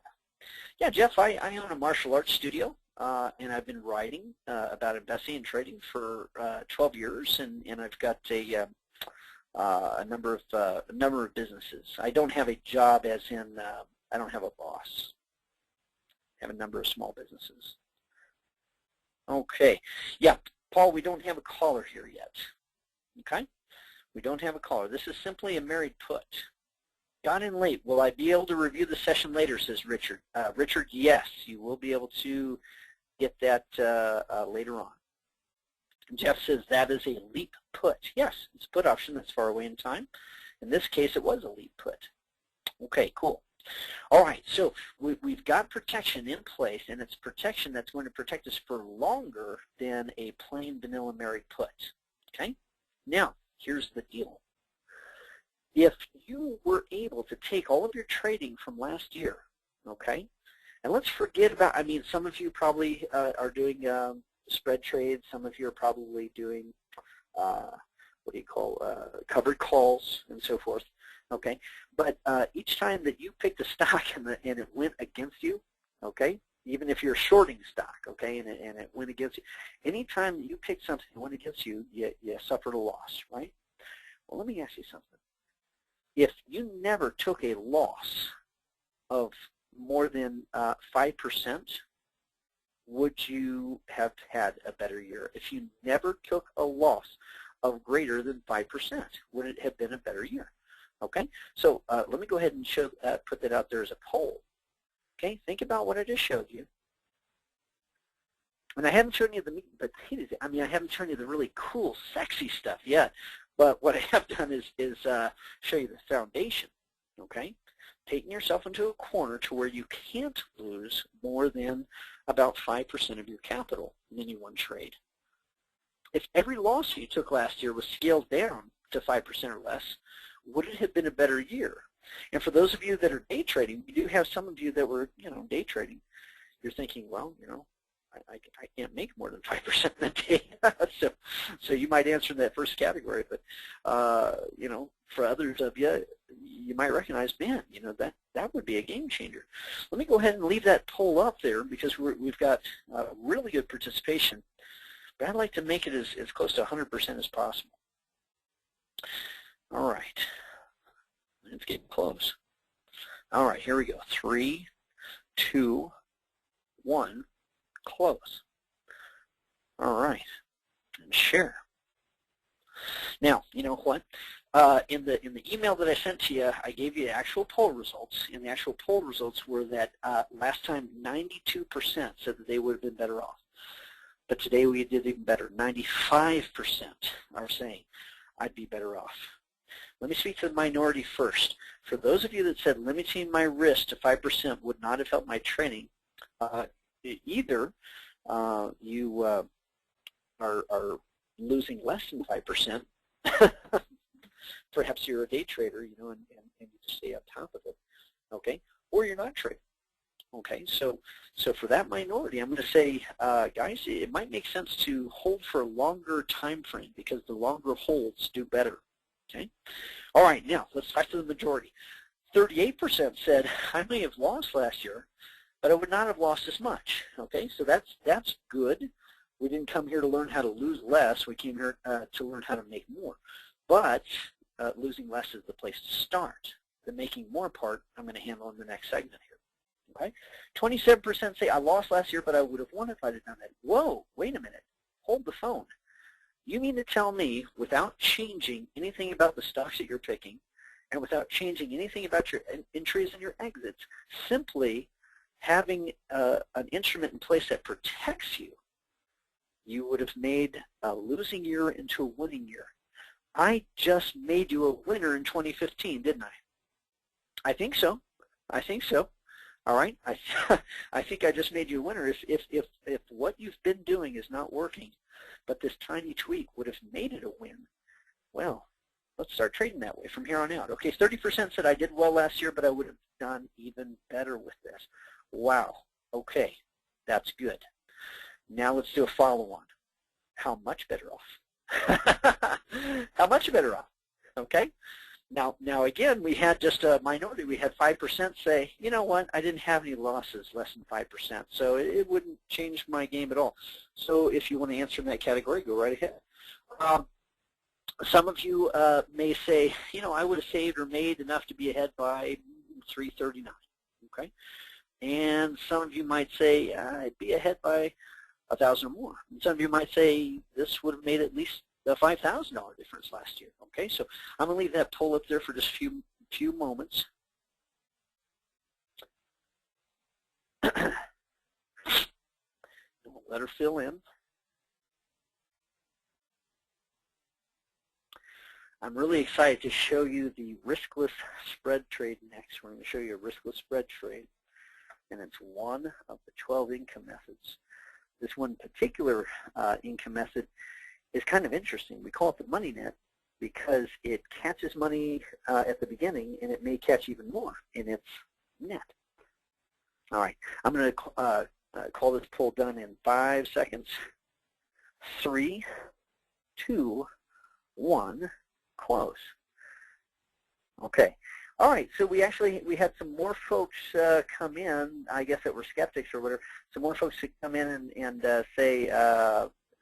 Yeah, Jeff, I own a martial arts studio, and I've been writing about investing and trading for 12 years, and I've got a number of businesses. I don't have a job as in I don't have a boss. I have a number of small businesses. Okay, yeah, Paul, we don't have a caller here yet. Okay, we don't have a caller. This is simply a married put. Got in late. Will I be able to review the session later, says Richard. Richard, yes, you will be able to get that later on. Jeff says that is a leap put. Yes, it's a put option that's far away in time. In this case, it was a leap put. Okay, cool. All right, so we've got protection in place, and it's protection that's going to protect us for longer than a plain vanilla married put. Okay? Now, here's the deal. If you were able to take all of your trading from last year, okay, and let's forget about, I mean, some of you probably are doing spread trades, some of you are probably doing, what do you call, covered calls and so forth, okay, but each time that you picked a stock and it went against you, okay, even if you're shorting stock, okay, and it went against you, anytime you picked something that went against you, you suffered a loss, right? Well, let me ask you something. If you never took a loss of more than 5%, would you have had a better year? If you never took a loss of greater than 5%, would it have been a better year? Okay, so let me go ahead and show, put that out there as a poll. Okay, think about what I just showed you. And I haven't shown you the meat and potatoes. I mean, I haven't shown you the really cool, sexy stuff yet. But what I have done is show you the foundation, okay? Taking yourself into a corner to where you can't lose more than about 5% of your capital in any one trade. If every loss you took last year was scaled down to 5% or less, would it have been a better year? And for those of you that are day trading, we do have some of you that were, you know, day trading. You're thinking, well, you know, I can't make more than 5% in a day. so you might answer in that first category, but you know, for others of you, you might recognize, man, you know, that would be a game changer. Let me go ahead and leave that poll up there because we've got really good participation, but I'd like to make it as close to 100% as possible. All right, it's getting close. All right, here we go. 3, 2, 1. Close. All right, and share. Now, you know what? In the email that I sent to you, I gave you actual poll results, and the actual poll results were that last time 92% said that they would have been better off, but today we did even better. 95% are saying I'd be better off. Let me speak to the minority first. For those of you that said limiting my risk to 5% would not have helped my trading, either you are losing less than 5%, perhaps you're a day trader, you know, and you just stay on top of it, okay, or you're not trading. Okay, so for that minority, I'm going to say, guys, it might make sense to hold for a longer time frame because the longer holds do better. Okay. All right, now let's back to the majority. 38% said I may have lost last year, but I would not have lost as much. Okay, so that's good. We didn't come here to learn how to lose less. We came here to learn how to make more. But losing less is the place to start. The making more part I'm going to handle in the next segment here. Okay, 27% say I lost last year, but I would have won if I'd have done that. Whoa, wait a minute. Hold the phone. You mean to tell me, without changing anything about the stocks that you're picking, and without changing anything about your entries and your exits, simply having an instrument in place that protects you, you would have made a losing year into a winning year? I just made you a winner in 2015, didn't I? I think so. I think so. All right. I think I just made you a winner. If what you've been doing is not working, but this tiny tweak would have made it a win, well, let's start trading that way from here on out. Okay, 30% said I did well last year, but I would have done even better with this. Wow. Okay, that's good. Now let's do a follow-on. How much better off? How much better off? Okay. Now again, we had just a minority. We had 5% say, you know what, I didn't have any losses less than 5%, so it wouldn't change my game at all. So if you want to answer in that category, go right ahead. Some of you may say, you know, I would have saved or made enough to be ahead by 339. Okay, and some of you might say I'd be ahead by 1,000 or more. And some of you might say this would have made at least the $5,000 difference last year. Okay, so I'm going to leave that poll up there for just a few moments. Let her fill in. I'm really excited to show you the riskless spread trade next. We're going to show you a riskless spread trade, and it's one of the 12 income methods. This one particular income method is kind of interesting. We call it the money net because it catches money at the beginning, and it may catch even more in its net. All right, I'm going to call this poll done in 5 seconds. 3, 2, 1, close. Okay. All right, so we had some more folks come in, I guess that were skeptics or whatever, some more folks who come in and say,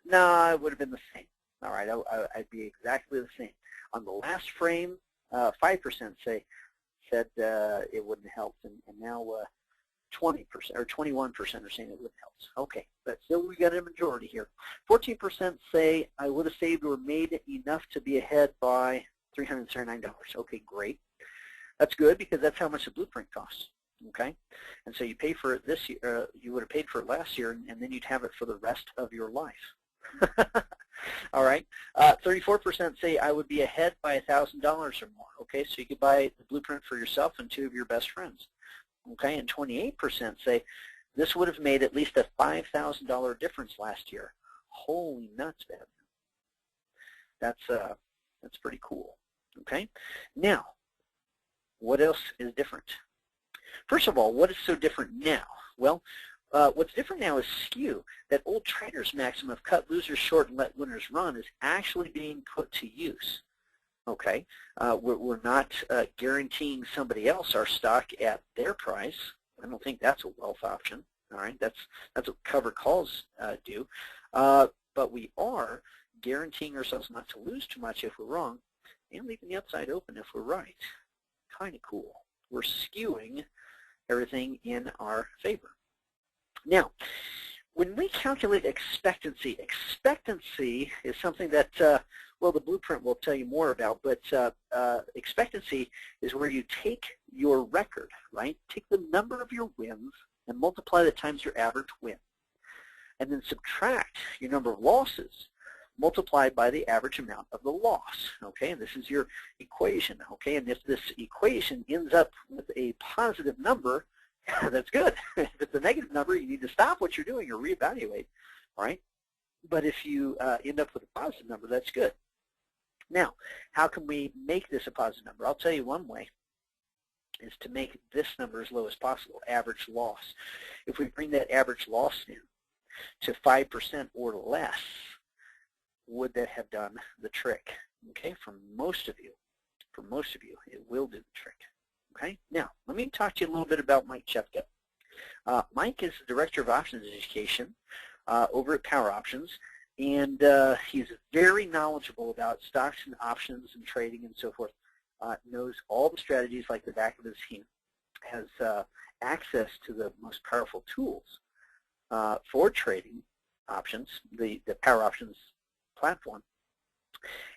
no, it would have been the same. All right, I'd be exactly the same. On the last frame, 5% said it wouldn't have helped, and now 20% or 21% are saying it wouldn't help. Okay, but still we got a majority here. 14% say I would have saved or made enough to be ahead by $379. Okay, great. That's good because that's how much the blueprint costs. Okay, and so you pay for it this year. You would have paid for it last year, and then you'd have it for the rest of your life. All right, 34% say I would be ahead by $1,000 or more. Okay, so you could buy the blueprint for yourself and 2 of your best friends. Okay, and 28% say this would have made at least a $5,000 difference last year. Holy nuts, man! That's pretty cool. Okay, now what else is different? First of all, what is so different now? Well, what's different now is skew. That old trader's maxim of cut losers short and let winners run is actually being put to use. Okay, we're not guaranteeing somebody else our stock at their price. I don't think that's a wealth option. All right, that's what covered calls do. But we are guaranteeing ourselves not to lose too much if we're wrong, and leaving the upside open if we're right. Kind of cool. We're skewing everything in our favor. Now, when we calculate expectancy, expectancy is something that, well, the blueprint will tell you more about, but expectancy is where you take your record, right? Take the number of your wins and multiply that times your average win, and then subtract your number of losses multiplied by the average amount of the loss, okay? And this is your equation, okay? And if this equation ends up with a positive number, that's good. If it's a negative number, you need to stop what you're doing or reevaluate, all right? But if you end up with a positive number, that's good. Now, how can we make this a positive number? I'll tell you one way. is to make this number as low as possible, average loss. If we bring that average loss in to 5% or less, would that have done the trick? Okay, for most of you, it will do the trick. Okay, now let me talk to you a little bit about Mike Chepka. Mike is the Director of Options Education over at Power Options, and he's very knowledgeable about stocks and options and trading and so forth. Knows all the strategies like the back of his hand, has access to the most powerful tools for trading options, the Power Options platform,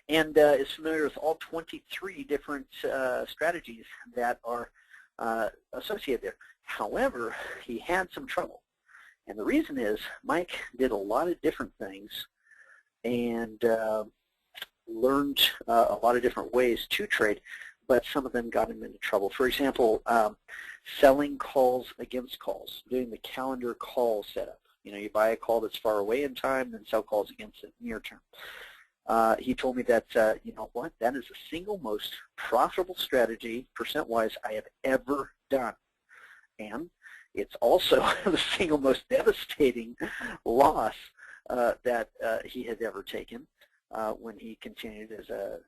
and is familiar with all 23 different strategies that are associated there. However, he had some trouble, and the reason is Mike did a lot of different things and learned a lot of different ways to trade, but some of them got him into trouble. For example, selling calls against calls, doing the calendar call setup. You know, you buy a call that's far away in time, then sell calls against it near term. He told me that, you know what, that is the single most profitable strategy, percent-wise, I have ever done. And it's also the single most devastating loss that he has ever taken when he continued as a,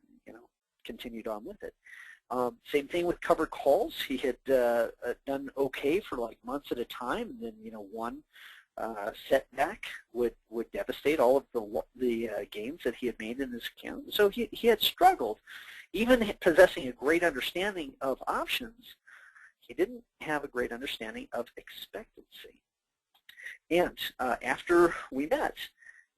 continued on with it. Same thing with covered calls. He had done okay for like months at a time, and then one setback would devastate all of the gains that he had made in his account. So he had struggled, even possessing a great understanding of options. He didn't have a great understanding of expectancy. And after we met,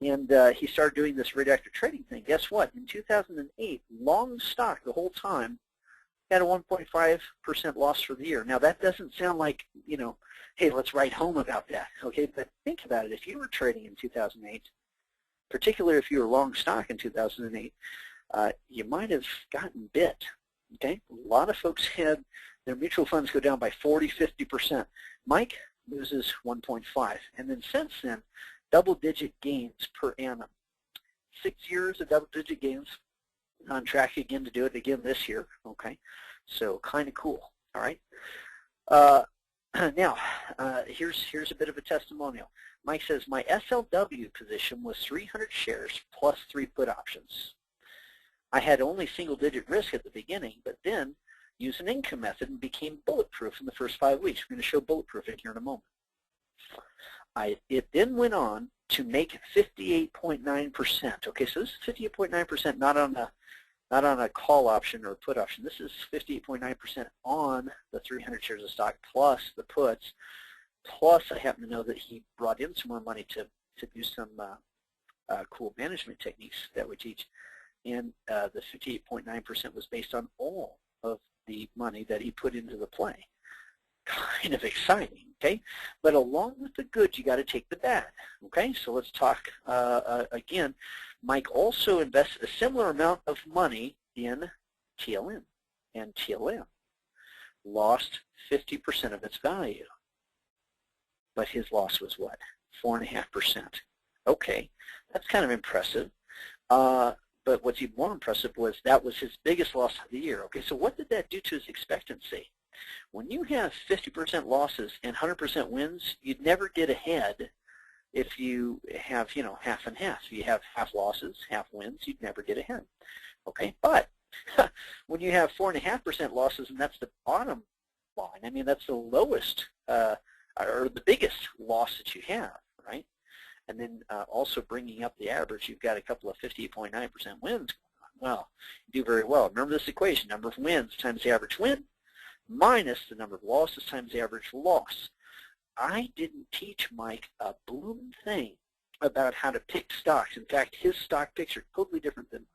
and he started doing this radioactive trading thing, guess what? In 2008, long stock the whole time had a 1.5% loss for the year. Now that doesn't sound like, hey, let's write home about that, okay? But think about it. If you were trading in 2008, particularly if you were long stock in 2008, you might have gotten bit, okay? A lot of folks had their mutual funds go down by 40, 50%. Mike loses 1.5, and then since then, double-digit gains per annum. 6 years of double-digit gains, on track again to do it again this year, okay? So kind of cool, all right? Now, here's a bit of a testimonial. Mike says, my SLW position was 300 shares plus 3 put options. I had only single-digit risk at the beginning, but then used an income method and became bulletproof in the first 5 weeks. We're going to show bulletproofing here in a moment. It then went on to make 58.9%. Okay, so this is 58.9% not on a call option or a put option. This is 58.9% on the 300 shares of stock plus the puts. Plus, I happen to know that he brought in some more money to do some cool management techniques that we teach. And the 58.9% was based on all of the money that he put into the play. Kind of exciting, okay? But along with the good, you got to take the bad, okay? So let's talk again. Mike also invested a similar amount of money in TLM, and TLM lost 50% of its value. But his loss was what? 4.5%. Okay, that's kind of impressive. But what's even more impressive was that was his biggest loss of the year. Okay, so what did that do to his expectancy? When you have 50% losses and 100% wins, you'd never get ahead if you have, half and half. If you have half losses, half wins, you'd never get ahead. Okay, but when you have 4.5% losses, and that's the bottom line, I mean, that's the lowest or the biggest loss that you have, right? And then also bringing up the average, you've got a couple of 58.9% wins. Well, you do very well. Remember this equation, number of wins times the average win minus the number of losses times the average loss. I didn't teach Mike a blooming thing about how to pick stocks. In fact, his stock picks are totally different than mine.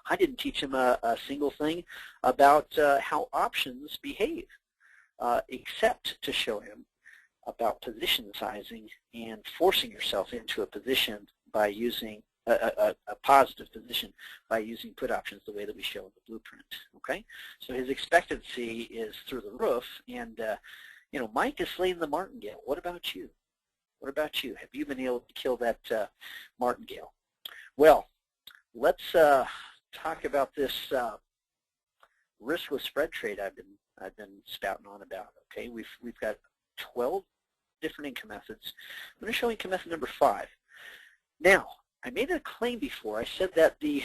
I didn't teach him a single thing about how options behave, except to show him about position sizing and forcing yourself into a position by using a positive position by using put options the way that we show in the blueprint. Okay, so his expectancy is through the roof, and Mike is slaying the Martingale. What about you? What about you? Have you been able to kill that Martingale? Well, let's talk about this riskless spread trade I've been spouting on about. Okay, we've got 12 different income methods. I'm going to show income method number 5. Now, I made a claim before. I said that the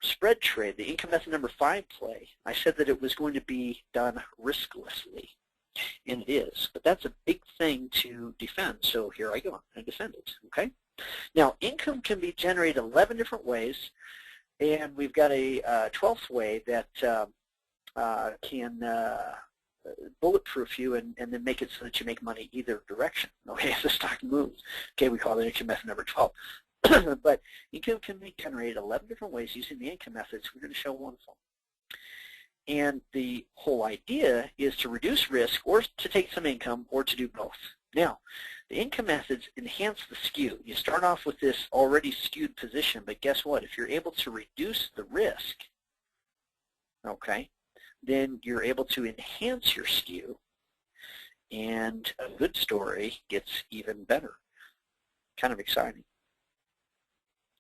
spread trade, the income method number 5 play, I said that it was going to be done risklessly, and it is. But that's a big thing to defend. So here I go. I defend it. Okay. Now, income can be generated 11 different ways, and we've got a 12th way that can bulletproof you and then make it so that you make money either direction. Okay, if the stock moves. Okay, we call that income method number 12. But income can be generated 11 different ways using the income methods. We're going to show one of them. And the whole idea is to reduce risk or to take some income or to do both. Now, the income methods enhance the skew. You start off with this already skewed position, but guess what? If you're able to reduce the risk, okay, then you're able to enhance your skew, and a good story gets even better. Kind of exciting.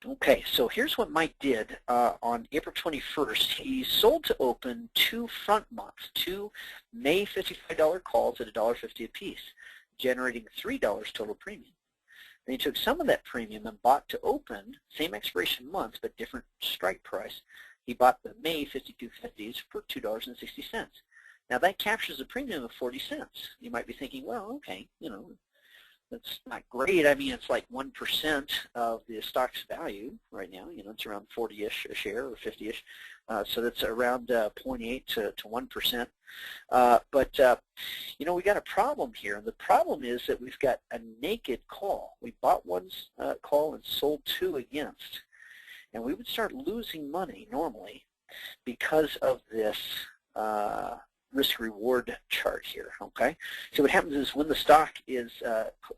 Okay, so here's what Mike did on April 21st. He sold to open 2 front months, 2 May $55 calls at $1.50 a piece, generating $3 total premium. Then he took some of that premium and bought to open, same expiration months, but different strike price. He bought the May 5250s for $2.60. Now that captures a premium of 40 cents. You might be thinking, well, okay, you know, that's not great. I mean, it's like 1% of the stock's value right now. You know, it's around 40-ish a share or 50-ish. So that's around 0.8 to 1%. But you know, we got a problem here. And the problem is that we've got a naked call. We bought one call and sold 2 against. And we would start losing money normally because of this risk-reward chart here, okay? So what happens is when the stock is,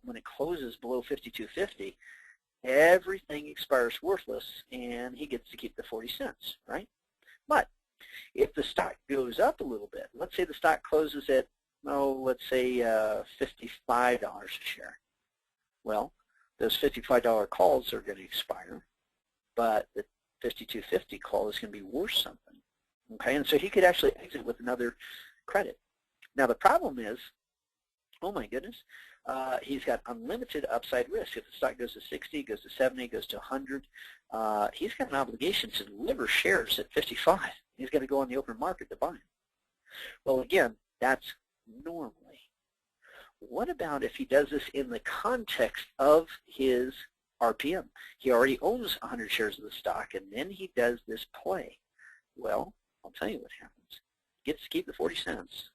when it closes below 52.50, everything expires worthless and he gets to keep the 40 cents, right? But if the stock goes up a little bit, let's say the stock closes at, oh, let's say $55 a share. Well, those $55 calls are going to expire, but the 52.50 call is going to be worth something. Okay, and so he could actually exit with another credit. Now the problem is, oh my goodness, he's got unlimited upside risk. If the stock goes to 60, goes to 70, goes to 100, he's got an obligation to deliver shares at 55. He's got to go on the open market to buy them. Well, again, that's normally. What about if he does this in the context of his RPM? He already owns 100 shares of the stock, and then he does this play. Well, I'll tell you what happens. He gets to keep the 40 cents.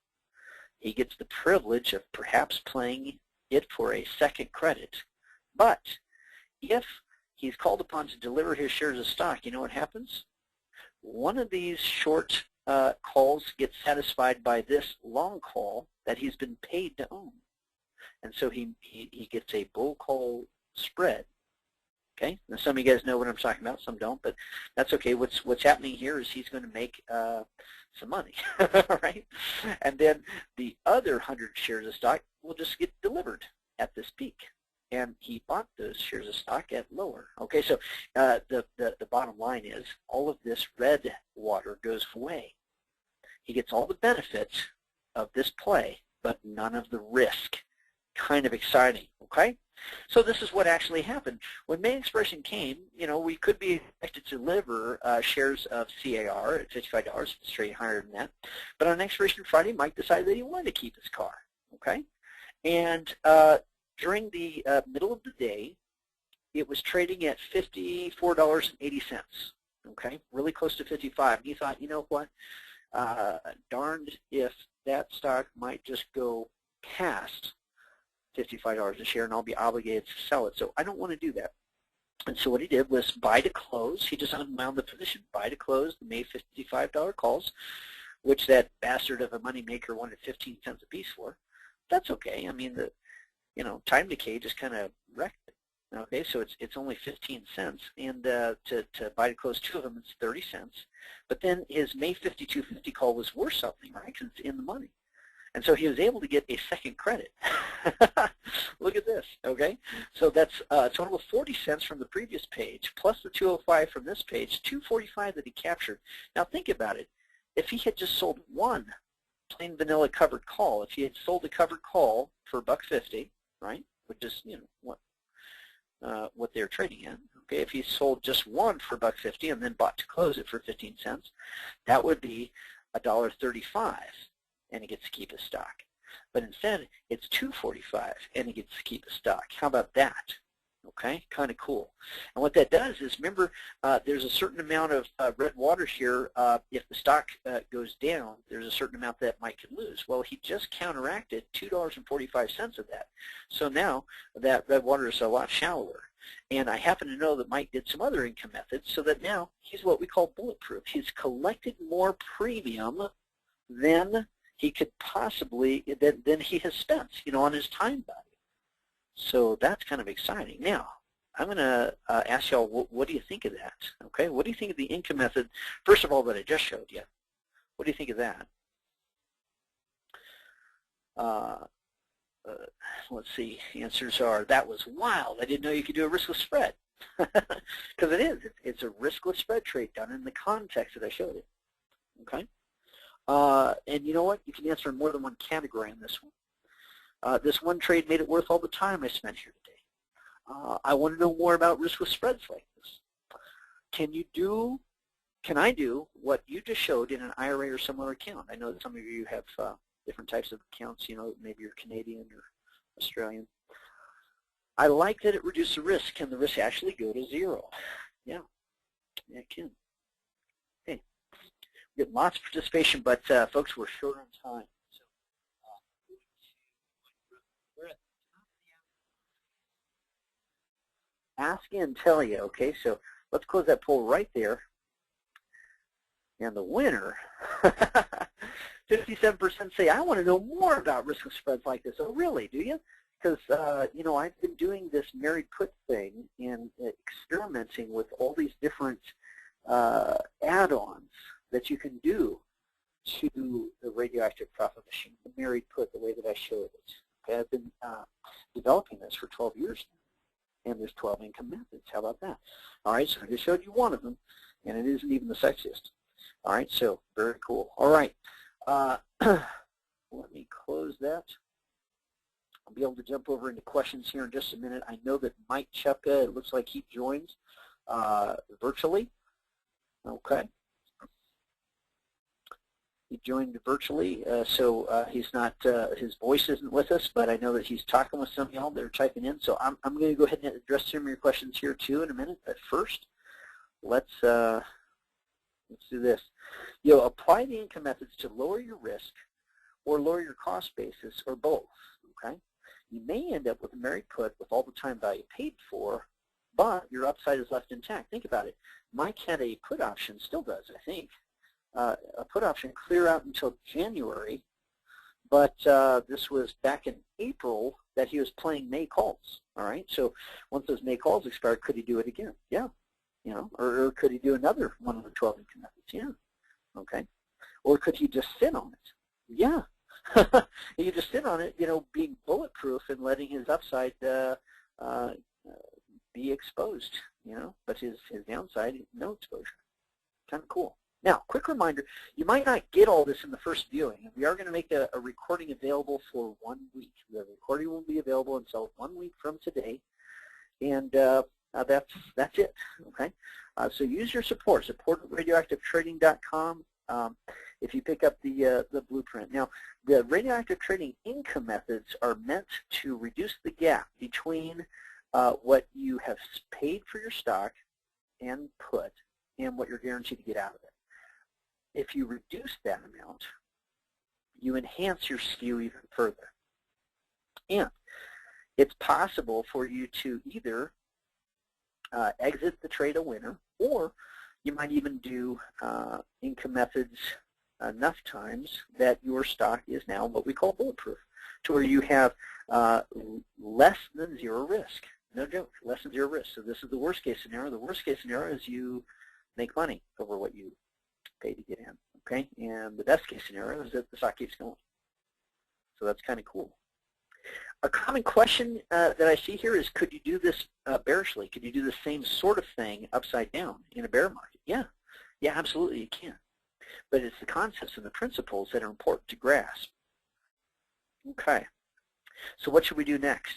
He gets the privilege of perhaps playing it for a second credit. But if he's called upon to deliver his shares of stock, you know what happens? One of these short calls gets satisfied by this long call that he's been paid to own. And so he gets a bull call spread. Okay, now some of you guys know what I'm talking about, some don't, but that's okay. What's happening here is he's going to make some money, right? And then the other 100 shares of stock will just get delivered at this peak, and he bought those shares of stock at lower. Okay, so the bottom line is all of this red water goes away. He gets all the benefits of this play, but none of the risk. Kind of exciting, okay? So this is what actually happened. When May expiration came, you know, we could be expected to deliver shares of CAR at $55, it's trading higher than that. But on expiration Friday, Mike decided that he wanted to keep his car, okay? And during the middle of the day, it was trading at $54.80, okay? Really close to 55. And he thought, you know what? Darned if that stock might just go past $55 a share and I'll be obligated to sell it. So I don't want to do that. And so what he did was buy to close. He just unwound the position. Buy to close the May $55 calls, which that bastard of a moneymaker wanted 15 cents a piece for. That's okay. I mean, the time decay just kind of wrecked it. Okay, so it's only 15 cents, and to buy to close 2 of them, it's 30 cents. But then his May 52.50 call was worth something, right? Because it's in the money. And so he was able to get a second credit. Look at this, okay? So that's a total of 40 cents from the previous page, plus the 205 from this page, 245 that he captured. Now think about it. If he had just sold one plain vanilla covered call, if he had sold a covered call for $1.50, right, which is, you know, what they're trading at, okay, if he sold just one for $1.50 and then bought to close it for 15 cents, that would be $1.35, and he gets to keep his stock. But instead, it's $2.45, and he gets to keep his stock. How about that? Okay, kind of cool. And what that does is, remember, there's a certain amount of red water here. If the stock goes down, there's a certain amount that Mike could lose. Well, he just counteracted $2.45 of that. So now that red water is a lot shallower. And I happen to know that Mike did some other income methods, so that now he's what we call bulletproof. He's collected more premium than he could possibly, than he has spent, you know, on his time value. So that's kind of exciting. Now, I'm going to ask y'all, what do you think of that? Okay, what do you think of the income method, first of all, that I just showed you? What do you think of that? Let's see, answers are, that was wild. I didn't know you could do a riskless spread. Because it is. It's a riskless spread trade done in the context that I showed it. Okay? And you know what? You can answer in more than one category in this one. This one trade made it worth all the time I spent here today. I want to know more about riskless spreads like this. Can I do what you just showed in an IRA or similar account? I know that some of you have different types of accounts, you know, maybe you're Canadian or Australian. I like that it reduces the risk. Can the risk actually go to zero? Yeah, it can. Okay, we get lots of participation, but folks, we're short on time. So we're at the top of the hour. Ask and tell you, okay? So let's close that poll right there. And the winner, 57% say, I want to know more about riskless spreads like this. Oh, really? Do you? Because, you know, I've been doing this married put thing and experimenting with all these different add-ons that you can do to the radioactive profit machine, the married put, the way that I showed it. Okay, I've been developing this for 12 years now, and there's 12 income methods. How about that? All right, so I just showed you one of them, and it isn't even the sexiest. All right, so very cool. All right, let me close that. I'll be able to jump over into questions here in just a minute. I know that Mike Chepka, it looks like he joined virtually. Okay. He joined virtually, so he's not, his voice isn't with us, but I know that he's talking with some of y'all that are typing in. So I'm going to go ahead and address some of your questions here too in a minute. But first, let's do this. You know, apply the income methods to lower your risk or lower your cost basis or both, okay? You may end up with a married put with all the time value paid for, but your upside is left intact. Think about it. Mike had a put option, still does, I think, a put option clear out until January, but this was back in April that he was playing May calls, all right? So once those May calls expired, could he do it again? Yeah. You know, or could he do another one of the 12 income methods? Yeah, okay. Or could he just sit on it? Yeah, he could just sit on it, you know, being bulletproof and letting his upside be exposed, you know, but his downside, no exposure. Kind of cool. Now, quick reminder, you might not get all this in the first viewing. We are going to make a recording available for 1 week. The recording will be available until 1 week from today, and that's it, okay? So use your support at radioactivetrading.com if you pick up the blueprint. Now, the radioactive trading income methods are meant to reduce the gap between what you have paid for your stock and put and what you're guaranteed to get out of it. If you reduce that amount, you enhance your skew even further. And it's possible for you to either exit the trade a winner, or you might even do income methods enough times that your stock is now what we call bulletproof, to where you have less than zero risk. No joke, less than zero risk. So this is the worst case scenario. The worst case scenario is you make money over what you pay to get in, okay? And the best case scenario is that the stock keeps going. So that's kind of cool. A common question that I see here is, could you do this bearishly? Could you do the same sort of thing upside down in a bear market? Yeah, absolutely you can. But it's the concepts and the principles that are important to grasp. Okay, so what should we do next?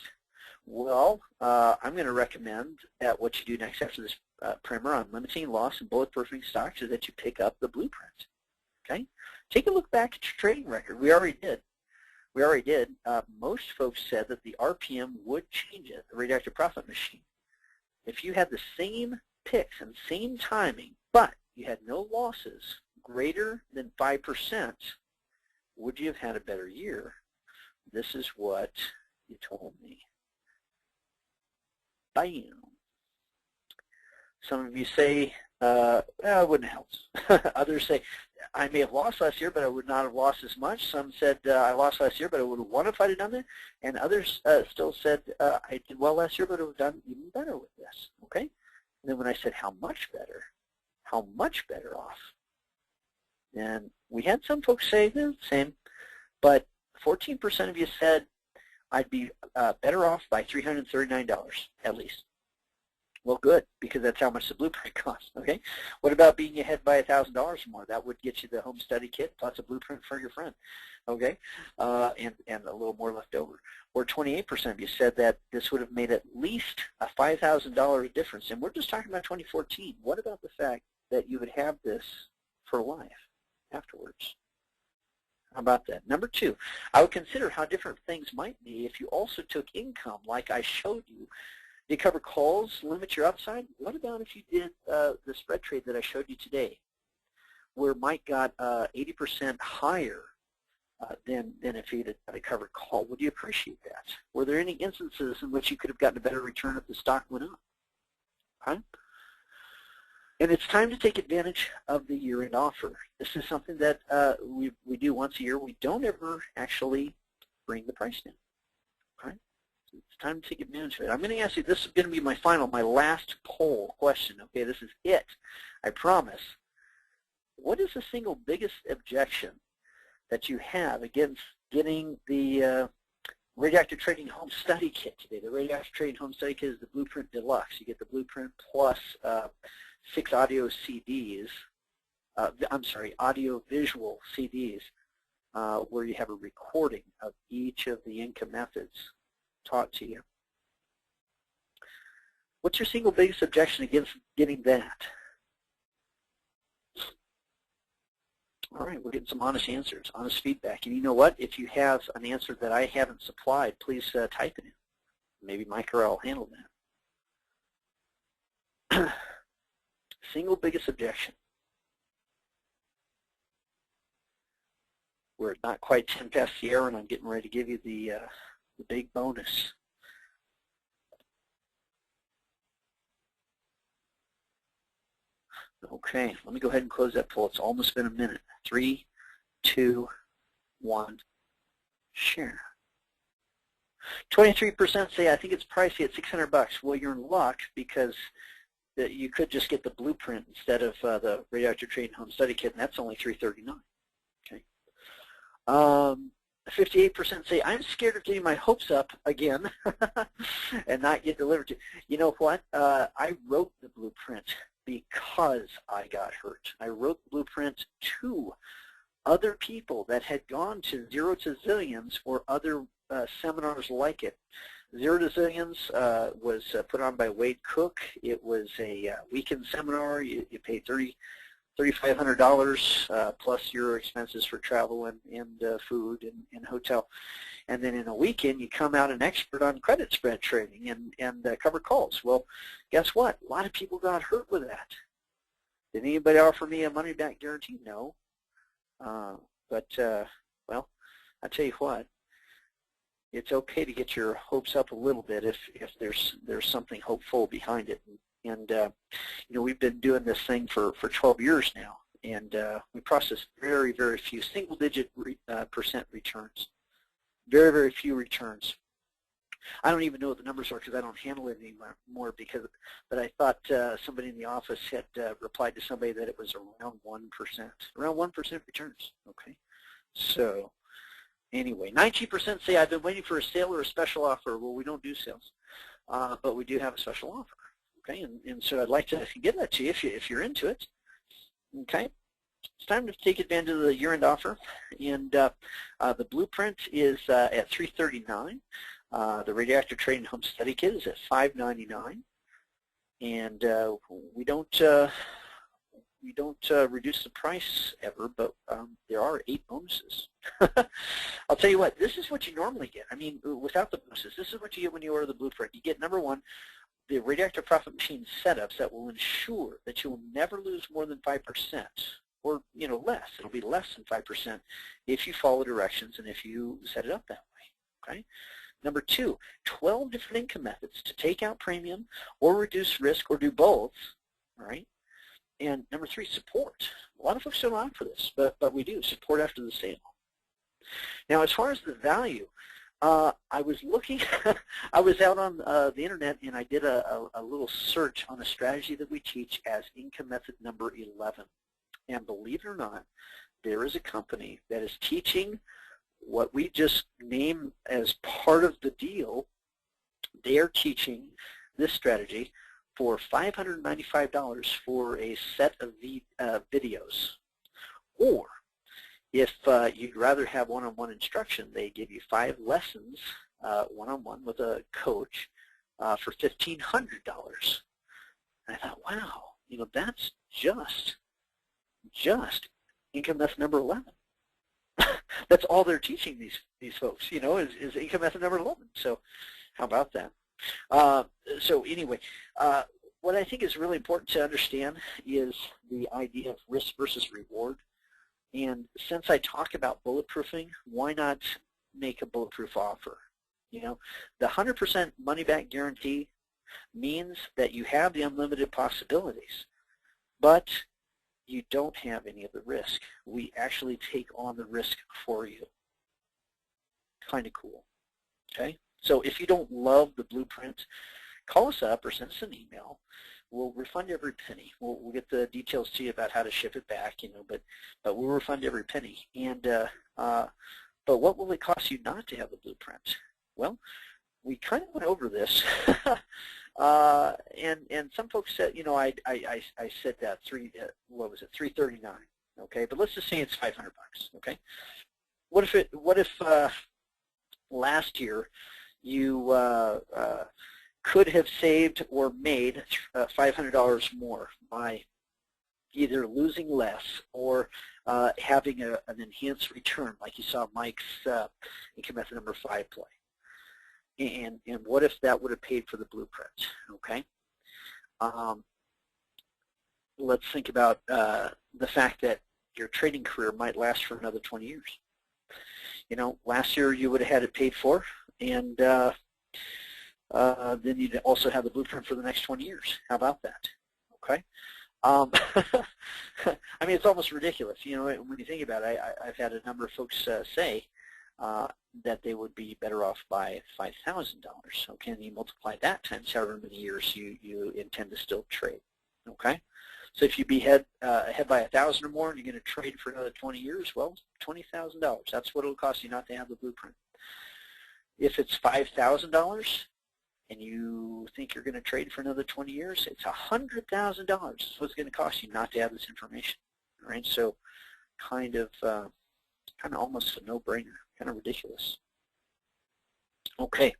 Well, I'm going to recommend that what you do next after this primer on limiting loss and bulletproofing stocks is that you pick up the blueprint. Okay, take a look back at your trading record. We already did. Most folks said that the RPM would change it, the radioactive profit machine. If you had the same picks and same timing, but you had no losses greater than 5%, would you have had a better year? This is what you told me. Bam. Some of you say, it wouldn't help. Others say, I may have lost last year, but I would not have lost as much. Some said, I lost last year, but I would have won if I'd have done it. And others still said, I did well last year, but I would have done even better with this. Okay? And then when I said, how much better off? And we had some folks say, the same, but 14% of you said, I'd be better off by $339 at least. Well, good, because that's how much the blueprint costs, okay? What about being ahead by $1,000 or more? That would get you the home study kit plus a blueprint for your friend, okay? And a little more left over. Or 28% of you said that this would have made at least a $5,000 difference. And we're just talking about 2014. What about the fact that you would have this for life afterwards? How about that? Number two, I would consider how different things might be if you also took income like I showed you. Do you cover calls, limit your upside? What about if you did the spread trade that I showed you today, where Mike got 80% higher than if he had a covered call? Would you appreciate that? Were there any instances in which you could have gotten a better return if the stock went up? Okay? And it's time to take advantage of the year-end offer. This is something that we do once a year. We don't ever actually bring the price down. Okay? It's time to take advantage of it. I'm going to ask you, this is going to be my last poll question. Okay, this is it. I promise. What is the single biggest objection that you have against getting the Radioactive Trading Home Study Kit today? The Radioactive Trading Home Study Kit is the Blueprint Deluxe. You get the Blueprint plus 6 audio CDs. Audio visual CDs where you have a recording of each of the income methods taught to you. What's your single biggest objection against getting that? All right, we're getting some honest answers, honest feedback. And you know what? If you have an answer that I haven't supplied, please type it in. Maybe Mike or I'll handle that. Single biggest objection. We're not quite 10 past the hour, and I'm getting ready to give you the big bonus. Okay, let me go ahead and close that poll. It's almost been a minute. 3, 2, 1, share. 23% say, I think it's pricey at $600. Well, you're in luck because you could just get the blueprint instead of the Radioactive Trading Home Study Kit, and that's only $339. Okay. 58% say, I'm scared of getting my hopes up again and not get delivered to. You know what? I wrote the blueprint because I got hurt. I wrote the blueprint to other people that had gone to Zero to Zillions or other seminars like it. Zero to Zillions was put on by Wade Cook. It was a weekend seminar. You paid $3,500 plus your expenses for travel and food and hotel. And then in a weekend, you come out an expert on credit spread trading and cover calls. Well, guess what? A lot of people got hurt with that. Did anybody offer me a money-back guarantee? No. Well, I tell you what. It's okay to get your hopes up a little bit if there's something hopeful behind it. And you know, we've been doing this thing for 12 years now, and we process very, very few single-digit percent returns. Very, very few returns. I don't even know what the numbers are because I don't handle it anymore. But I thought somebody in the office had replied to somebody that it was around 1%. Around 1% returns. Okay, so Anyway, 19% say I've been waiting for a sale or a special offer. Well, we don't do sales, but we do have a special offer. Okay, and so I'd like to give that to you if you're into it. Okay, it's time to take advantage of the year-end offer, and the blueprint is at $339. The Radioactive Trading Home Study Kit is at $599, and we don't reduce the price ever, but there are 8 bonuses. I'll tell you what, this is what you normally get. I mean, without the bonuses, this is what you get when you order the blueprint. You get, number one, the Radioactive Profit Machine setups that will ensure that you will never lose more than 5%, or less. It'll be less than 5% if you follow directions and if you set it up that way. Okay. Number 2, 12 different income methods to take out premium or reduce risk or do both. All right. And number 3, support. A lot of folks don't opt for this, but we do support after the sale. Now, as far as the value, I was looking, I was out on the internet and I did a little search on a strategy that we teach as income method number 11. And believe it or not, there is a company that is teaching what we just named as part of the deal. They are teaching this strategy for $595 for a set of videos. Or if you'd rather have one-on-one instruction, they give you 5 lessons one-on-one with a coach for $1,500. And I thought, wow, that's just income method number 11. That's all they're teaching these folks, is income method number 11. So how about that? So anyway, what I think is really important to understand is the idea of risk versus reward. And since I talk about bulletproofing, why not make a bulletproof offer? The 100% money-back guarantee means that you have the unlimited possibilities, but you don't have any of the risk. We actually take on the risk for you. Kind of cool. Okay? So if you don't love the blueprint, call us up or send us an email. We'll refund every penny. We'll get the details to you about how to ship it back, but we'll refund every penny. And but what will it cost you not to have the blueprint? Well, we kind of went over this, and some folks said, I said that what was it, $339? Okay, but let's just say it's $500. Okay, what if last year you could have saved or made $500 more by either losing less or having an enhanced return, like you saw Mike's income method number 5 play. And what if that would have paid for the blueprint? Okay. Let's think about the fact that your trading career might last for another 20 years. Last year you would have had it paid for, and then you'd also have the blueprint for the next 20 years. How about that? Okay. I mean, it's almost ridiculous. When you think about it, I've had a number of folks say that they would be better off by $5,000. Okay, and you multiply that times however many years you intend to still trade. Okay, so if you be ahead by 1,000 or more, and you're going to trade for another 20 years, well, $20,000. That's what it'll cost you not to have the blueprint. If it's $5,000 and you think you're going to trade for another 20 years, it's $100,000. That's what it's going to cost you not to have this information. All right, so kind of almost a no-brainer, kind of ridiculous. Okay,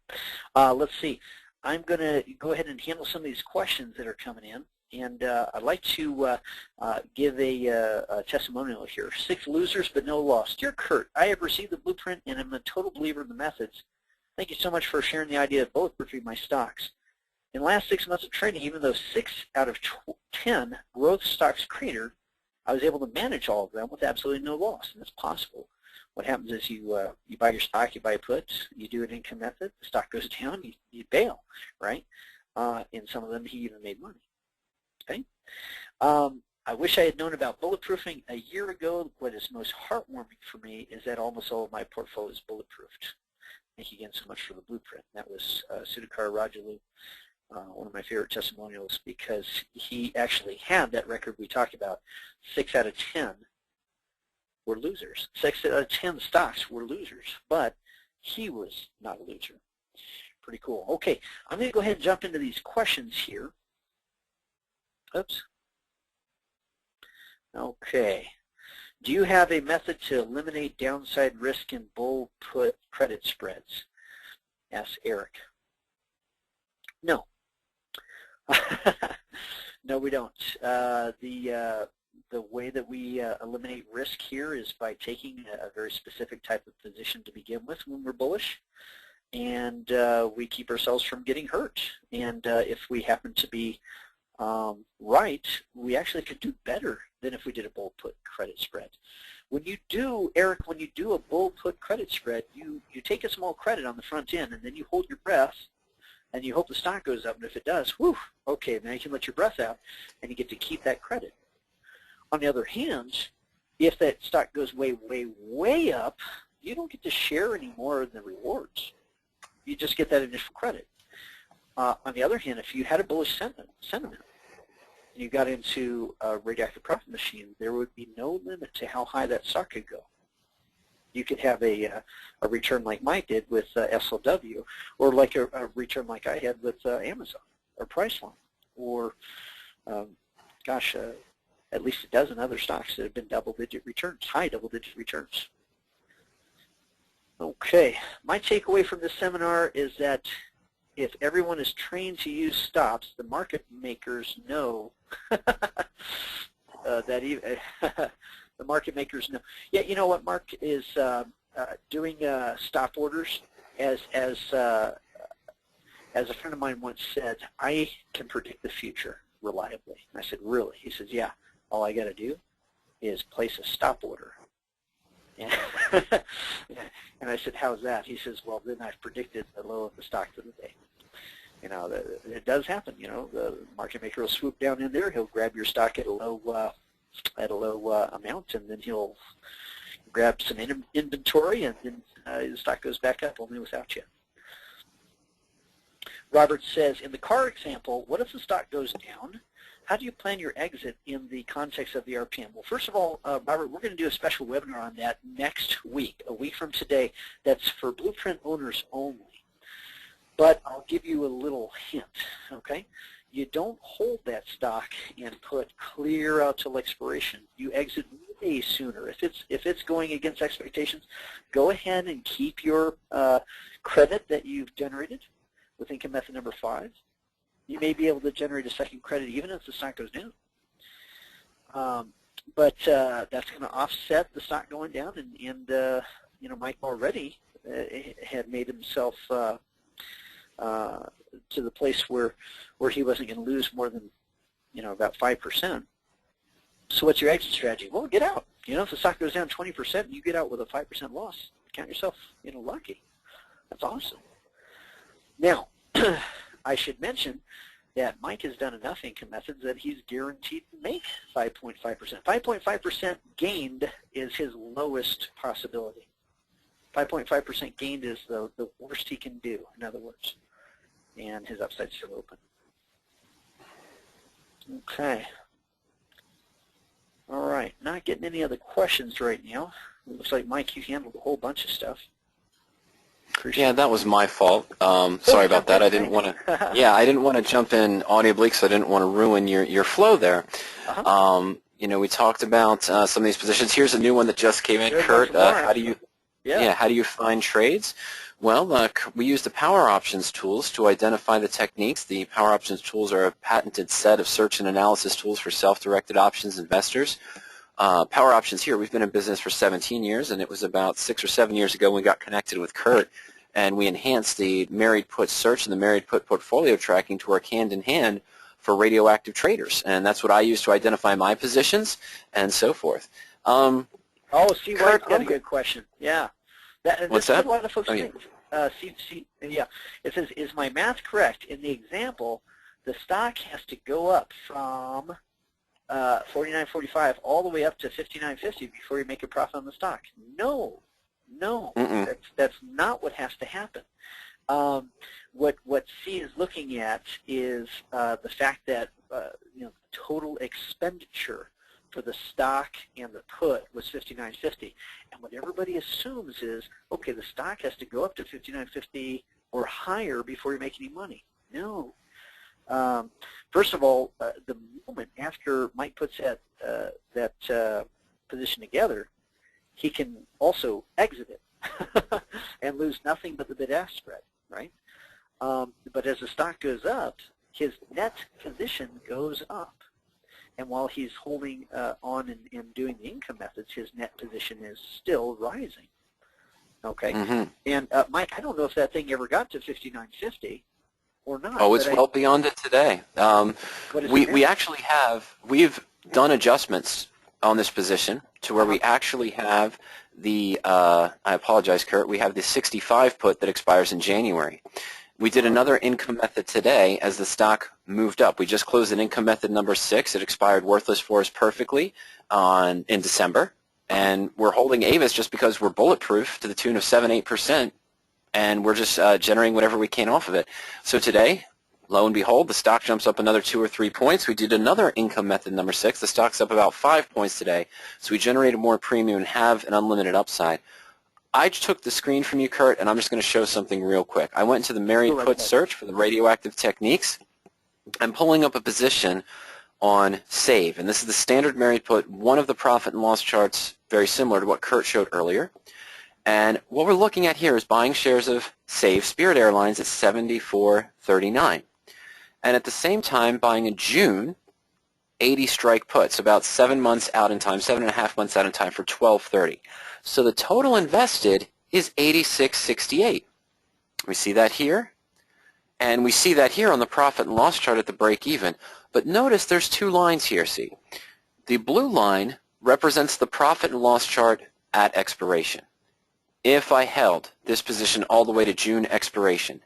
let's see. I'm going to go ahead and handle some of these questions that are coming in, and I'd like to give a testimonial here. 6 losers but no loss. Dear Kurt, I have received the blueprint and am a total believer in the methods. Thank you so much for sharing the idea of bulletproofing my stocks. In the last 6 months of trading, even though 6 out of 10 growth stocks cratered, I was able to manage all of them with absolutely no loss, and it's possible. What happens is you buy your stock, you buy a put, you do an income method, the stock goes down, you bail, right? In some of them, he even made money. Okay. I wish I had known about bulletproofing a year ago. What is most heartwarming for me is that almost all of my portfolio is bulletproofed. Thank you again so much for the blueprint. That was Sudhakar Rajalu, one of my favorite testimonials, because he actually had that record we talked about, 6 out of 10 were losers. 6 out of 10 stocks were losers, but he was not a loser. Pretty cool. Okay, I'm going to go ahead and jump into these questions here. Oops. Okay. Do you have a method to eliminate downside risk in bull put credit spreads? Asks Eric. No. No, we don't. The way that we eliminate risk here is by taking a very specific type of position to begin with when we're bullish, and we keep ourselves from getting hurt. And if we happen to be right, we actually could do better than if we did a bull put credit spread. When you do, Eric, when you do a bull put credit spread, you take a small credit on the front end, and then you hold your breath, and you hope the stock goes up, and if it does, whew, okay, now you can let your breath out, and you get to keep that credit. On the other hand, if that stock goes way, way, way up, you don't get to share any more of the rewards. You just get that initial credit. On the other hand, if you had a bullish sentiment, and you got into a radioactive profit machine, there would be no limit to how high that stock could go. You could have a return like Mike did with SLW, or like a return like I had with Amazon, or Priceline, or, gosh, at least a dozen other stocks that have been double-digit returns, high double-digit returns. Okay, my takeaway from this seminar is that if everyone is trained to use stops, the market makers know that even the market makers know. Yeah, you know what, Mark is doing stop orders. As a friend of mine once said, I can predict the future reliably. And I said, really? He says, yeah. All I got to do is place a stop order. And, and I said, how's that? He says, well, then I've predicted the low of the stock for the day. You know, it does happen. You know, the market maker will swoop down in there. He'll grab your stock at a low amount, and then he'll grab some inventory, and then the stock goes back up only without you. Robert says, in the car example, what if the stock goes down? How do you plan your exit in the context of the RPM? Well, first of all, Robert, we're going to do a special webinar on that next week, a week from today. That's for Blueprint owners only. But I'll give you a little hint, okay? You don't hold that stock and put clear out till expiration. You exit way sooner. If it's going against expectations, go ahead and keep your credit that you've generated with income method number 5. You may be able to generate a second credit even if the stock goes down. But that's going to offset the stock going down, and you know, Mike already had made himself to the place where he wasn't going to lose more than, you know, about 5%. So what's your exit strategy? Well, get out. You know, if the stock goes down 20% and you get out with a 5% loss, count yourself, you know, lucky. That's awesome. Now, I should mention that Mike has done enough income methods that he's guaranteed to make 5.5%. 5.5% gained is his lowest possibility. 5.5% gained is the worst he can do, in other words. And his upside's still open. Okay. All right, not getting any other questions right now. It looks like, Mike, you handled a whole bunch of stuff. Yeah, that was my fault. Sorry about that. I didn't want to. Yeah, I didn't want to jump in audibly because I didn't want to ruin your flow there. You know, we talked about some of these positions. Here's a new one that just came in, Kurt. How do you? Yeah, how do you find trades? Well, we use the Power Options tools to identify the techniques. The Power Options tools are a patented set of search and analysis tools for self-directed options investors. Power Options here, we've been in business for 17 years, and it was about 6 or 7 years ago when we got connected with Kurt, and we enhanced the married put search and the married put portfolio tracking to work hand in hand for radioactive traders, and that's what I use to identify my positions and so forth. Oh, see, Kurt, got a good question. Yeah. What's that? A lot of folks think. Yeah. It says, is my math correct? In the example, the stock has to go up from 49.45 all the way up to 59.50 before you make a profit on the stock. No, that's not what has to happen. What C is looking at is the fact that you know, total expenditure for the stock and the put was 59.50. And what everybody assumes is, okay, the stock has to go up to 59.50 or higher before you make any money. No. First of all, the moment after Mike puts that position together, he can also exit it and lose nothing but the bid-ask spread, right? But as the stock goes up, his net position goes up. And while he's holding on and doing the income methods, his net position is still rising. Okay? Mm-hmm. And Mike, I don't know if that thing ever got to 59.50 or not. Oh, it's well beyond it today. We've done adjustments on this position to where we actually have the, I apologize, Kurt, we have the 65 put that expires in January. We did another income method today as the stock moved up. We just closed an income method number 6. It expired worthless for us perfectly in December. And we're holding Avis just because we're bulletproof to the tune of 7-8%, and we're just generating whatever we can off of it. So today, lo and behold, the stock jumps up another 2 or 3 points. We did another income method number 6. The stock's up about 5 points today. So we generated more premium and have an unlimited upside. I took the screen from you, Kurt, and I'm just going to show something real quick. I went into the Married Put search for the radioactive techniques. I'm pulling up a position on Save, and this is the standard Married Put, one of the profit and loss charts very similar to what Kurt showed earlier. And what we're looking at here is buying shares of Save Spirit Airlines at $74.39. And at the same time, buying a June 80 strike puts, about 7 months out in time, 7.5 months out in time for $12.30. So the total invested is $86.68. We see that here, and we see that here on the profit and loss chart at the break even. But notice there's 2 lines here, see. The blue line represents the profit and loss chart at expiration. If I held this position all the way to June expiration,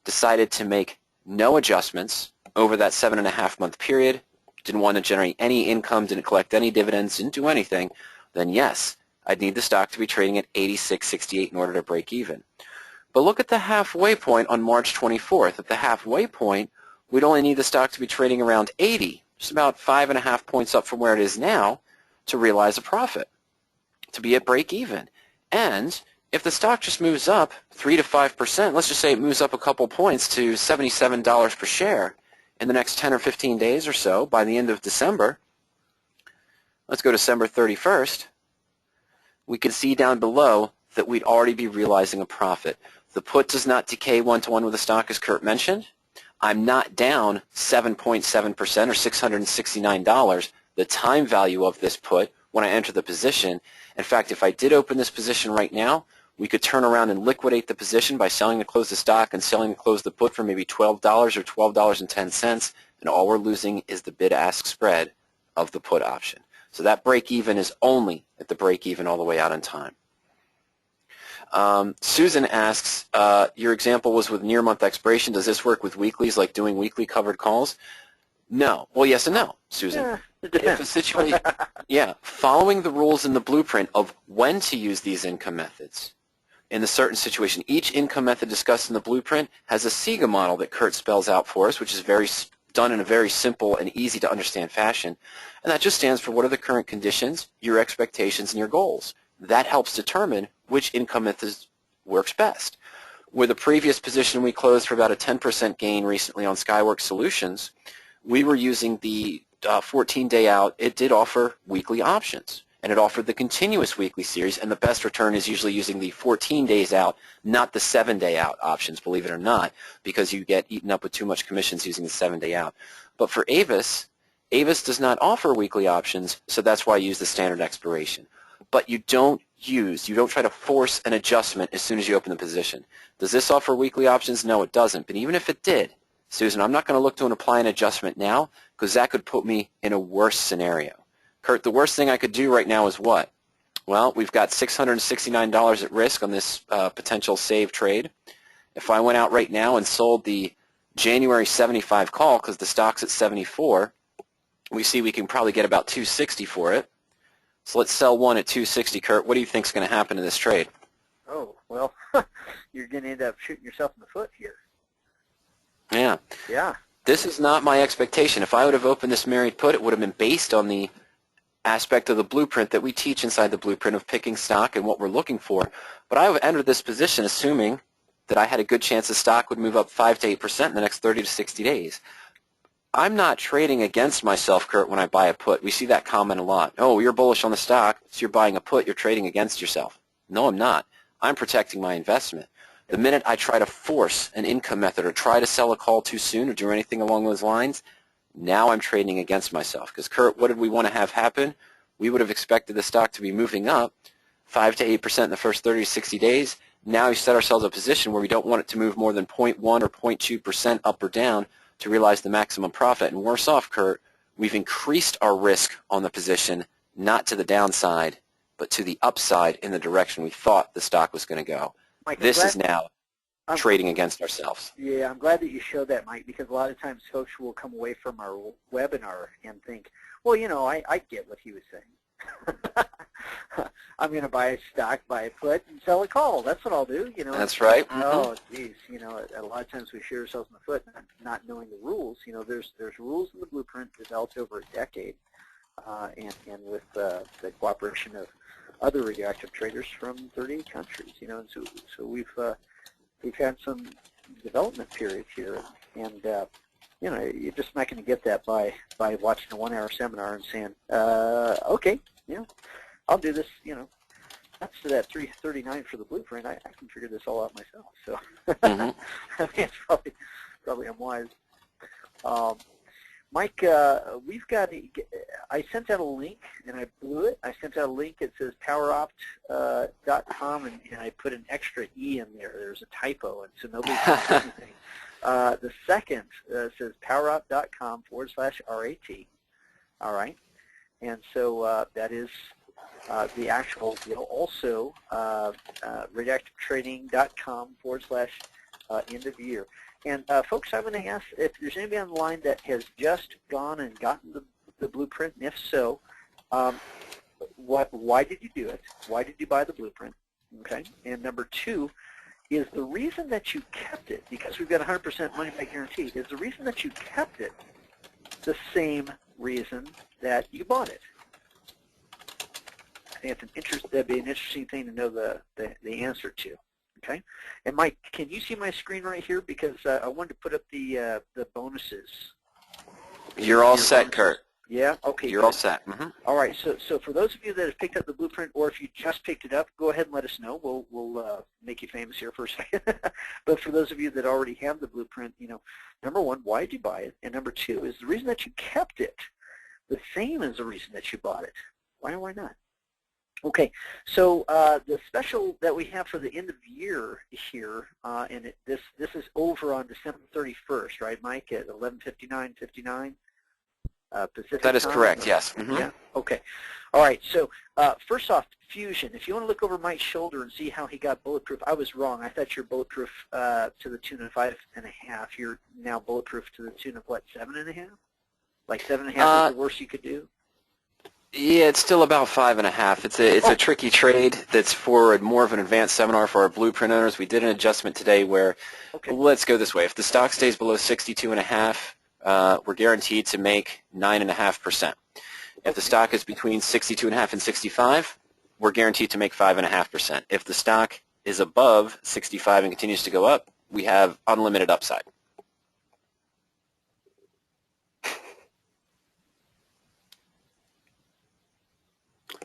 decided to make no adjustments over that 7.5 month period, didn't want to generate any income, didn't collect any dividends, didn't do anything, then yes, I'd need the stock to be trading at $86.68 in order to break even. But look at the halfway point on March 24th. At the halfway point, we'd only need the stock to be trading around 80, just about 5.5 points up from where it is now, to realize a profit, to be at break even. And if the stock just moves up 3 to 5%, let's just say it moves up a couple points to $77 per share in the next 10 or 15 days or so, by the end of December, let's go December 31st, we can see down below that we'd already be realizing a profit. The put does not decay one-to-one with the stock, as Kurt mentioned. I'm not down 7.7% or $669, the time value of this put when I enter the position. In fact, if I did open this position right now, we could turn around and liquidate the position by selling to close the stock and selling to close the put for maybe $12 or $12.10, and all we're losing is the bid-ask spread of the put option. So that break-even is only at the break-even all the way out in time. Susan asks, your example was with near-month expiration. Does this work with weeklies, like doing weekly covered calls? No. Well, yes and no, Susan. Yeah, it depends. If a situation, yeah, following the rules in the blueprint of when to use these income methods in a certain situation. Each income method discussed in the blueprint has a SIGA model that Kurt spells out for us, which is done in a very simple and easy to understand fashion. And that just stands for what are the current conditions, your expectations, and your goals. That helps determine which income method works best. With a previous position we closed for about a 10% gain recently on Skyworks Solutions, we were using the 14-day out. It did offer weekly options, and it offered the continuous weekly series, and the best return is usually using the 14 days out, not the 7-day out options, believe it or not, because you get eaten up with too much commissions using the 7-day out. But for Avis does not offer weekly options, so that's why I use the standard expiration. But you don't try to force an adjustment as soon as you open the position. Does this offer weekly options? No, it doesn't. But even if it did, Susan, I'm not going to look to apply an adjustment now, because that could put me in a worse scenario. Kurt, the worst thing I could do right now is what? Well, we've got $669 at risk on this potential save trade. If I went out right now and sold the January 75 call, because the stock's at 74, we see we can probably get about 260 for it. So let's sell one at 260, Kurt. What do you think is going to happen in this trade? Oh, well, you're going to end up shooting yourself in the foot here. Yeah. Yeah. This is not my expectation. If I would have opened this married put, it would have been based on the aspect of the blueprint that we teach inside the blueprint of picking stock and what we're looking for. But I entered this position assuming that I had a good chance the stock would move up 5 to 8% in the next 30 to 60 days. I'm not trading against myself, Kurt, when I buy a put. We see that comment a lot. Oh, you're bullish on the stock, so you're buying a put, you're trading against yourself. No, I'm not. I'm protecting my investment. The minute I try to force an income method or try to sell a call too soon or do anything along those lines, now I'm trading against myself. Because, Kurt, what did we want to have happen? We would have expected the stock to be moving up 5 to 8% in the first 30 to 60 days. Now we set ourselves a position where we don't want it to move more than 0.1 or 0.2% up or down to realize the maximum profit. And worse off, Kurt, we've increased our risk on the position, not to the downside, but to the upside in the direction we thought the stock was going to go. Mike, this is now trading against ourselves. Yeah, I'm glad that you showed that, Mike, because a lot of times folks will come away from our webinar and think, well, you know, I get what he was saying. I'm going to buy a stock, buy a put, and sell a call. That's what I'll do. You know. That's right. Mm-hmm. Oh, geez. You know, a lot of times we shoot ourselves in the foot not knowing the rules. You know, there's rules in the blueprint developed over a decade, and with the cooperation of other radioactive traders from 38 countries. You know, and so we've had some development periods here, and you know, you're just not going to get that by watching a 1-hour seminar and saying, okay, you know, I'll do this, you know, that's to that 339 for the blueprint. I can figure this all out myself. So I mean, it's probably unwise. Mike, we've got I sent out a link, and I blew it. I sent out a link. It says poweropt.com, and I put an extra E in there. There's a typo, and so nobody can see anything. The second says poweropt.com/RAT. All right. And so that is the actual deal. Also, radioactivetrading.com/end of year. And folks, I'm going to ask if there's anybody on the line that has just gone and gotten the blueprint, and if so, why did you do it? Why did you buy the blueprint? Okay. And number two, is the reason that you kept it, because we've got 100% money back guarantee, is the reason that you kept it the same reason that you bought it? I think that'd be an interesting thing to know the answer to. Okay, and Mike, can you see my screen right here? Because I wanted to put up the bonuses. You're all set, Kurt. Yeah. Okay. You're all set. Mm-hmm. All right. So for those of you that have picked up the blueprint, or if you just picked it up, go ahead and let us know. We'll make you famous here for a second. But for those of you that already have the blueprint, you know, number one, why did you buy it? And number two, is the reason that you kept it the same as the reason that you bought it? Why or why not? Okay, so the special that we have for the end of the year here, and this is over on December 31st, right, Mike, at 11:59:59 Pacific That is time? correct, yes. Mm-hmm. Yeah, okay. All right, so first off, Fusion, if you want to look over Mike's shoulder and see how he got bulletproof, I was wrong. I thought you're bulletproof to the tune of 5.5. You're now bulletproof to the tune of, what, 7.5? Like 7.5 is the worst you could do? Yeah, it's still about 5.5. It's a tricky trade that's for more of an advanced seminar for our blueprint owners. We did an adjustment today where, let's go this way. If the stock stays below 62.5, we're guaranteed to make 9.5%. If the stock is between 62.5 and 65, we're guaranteed to make 5.5%. If the stock is above 65 and continues to go up, we have unlimited upside.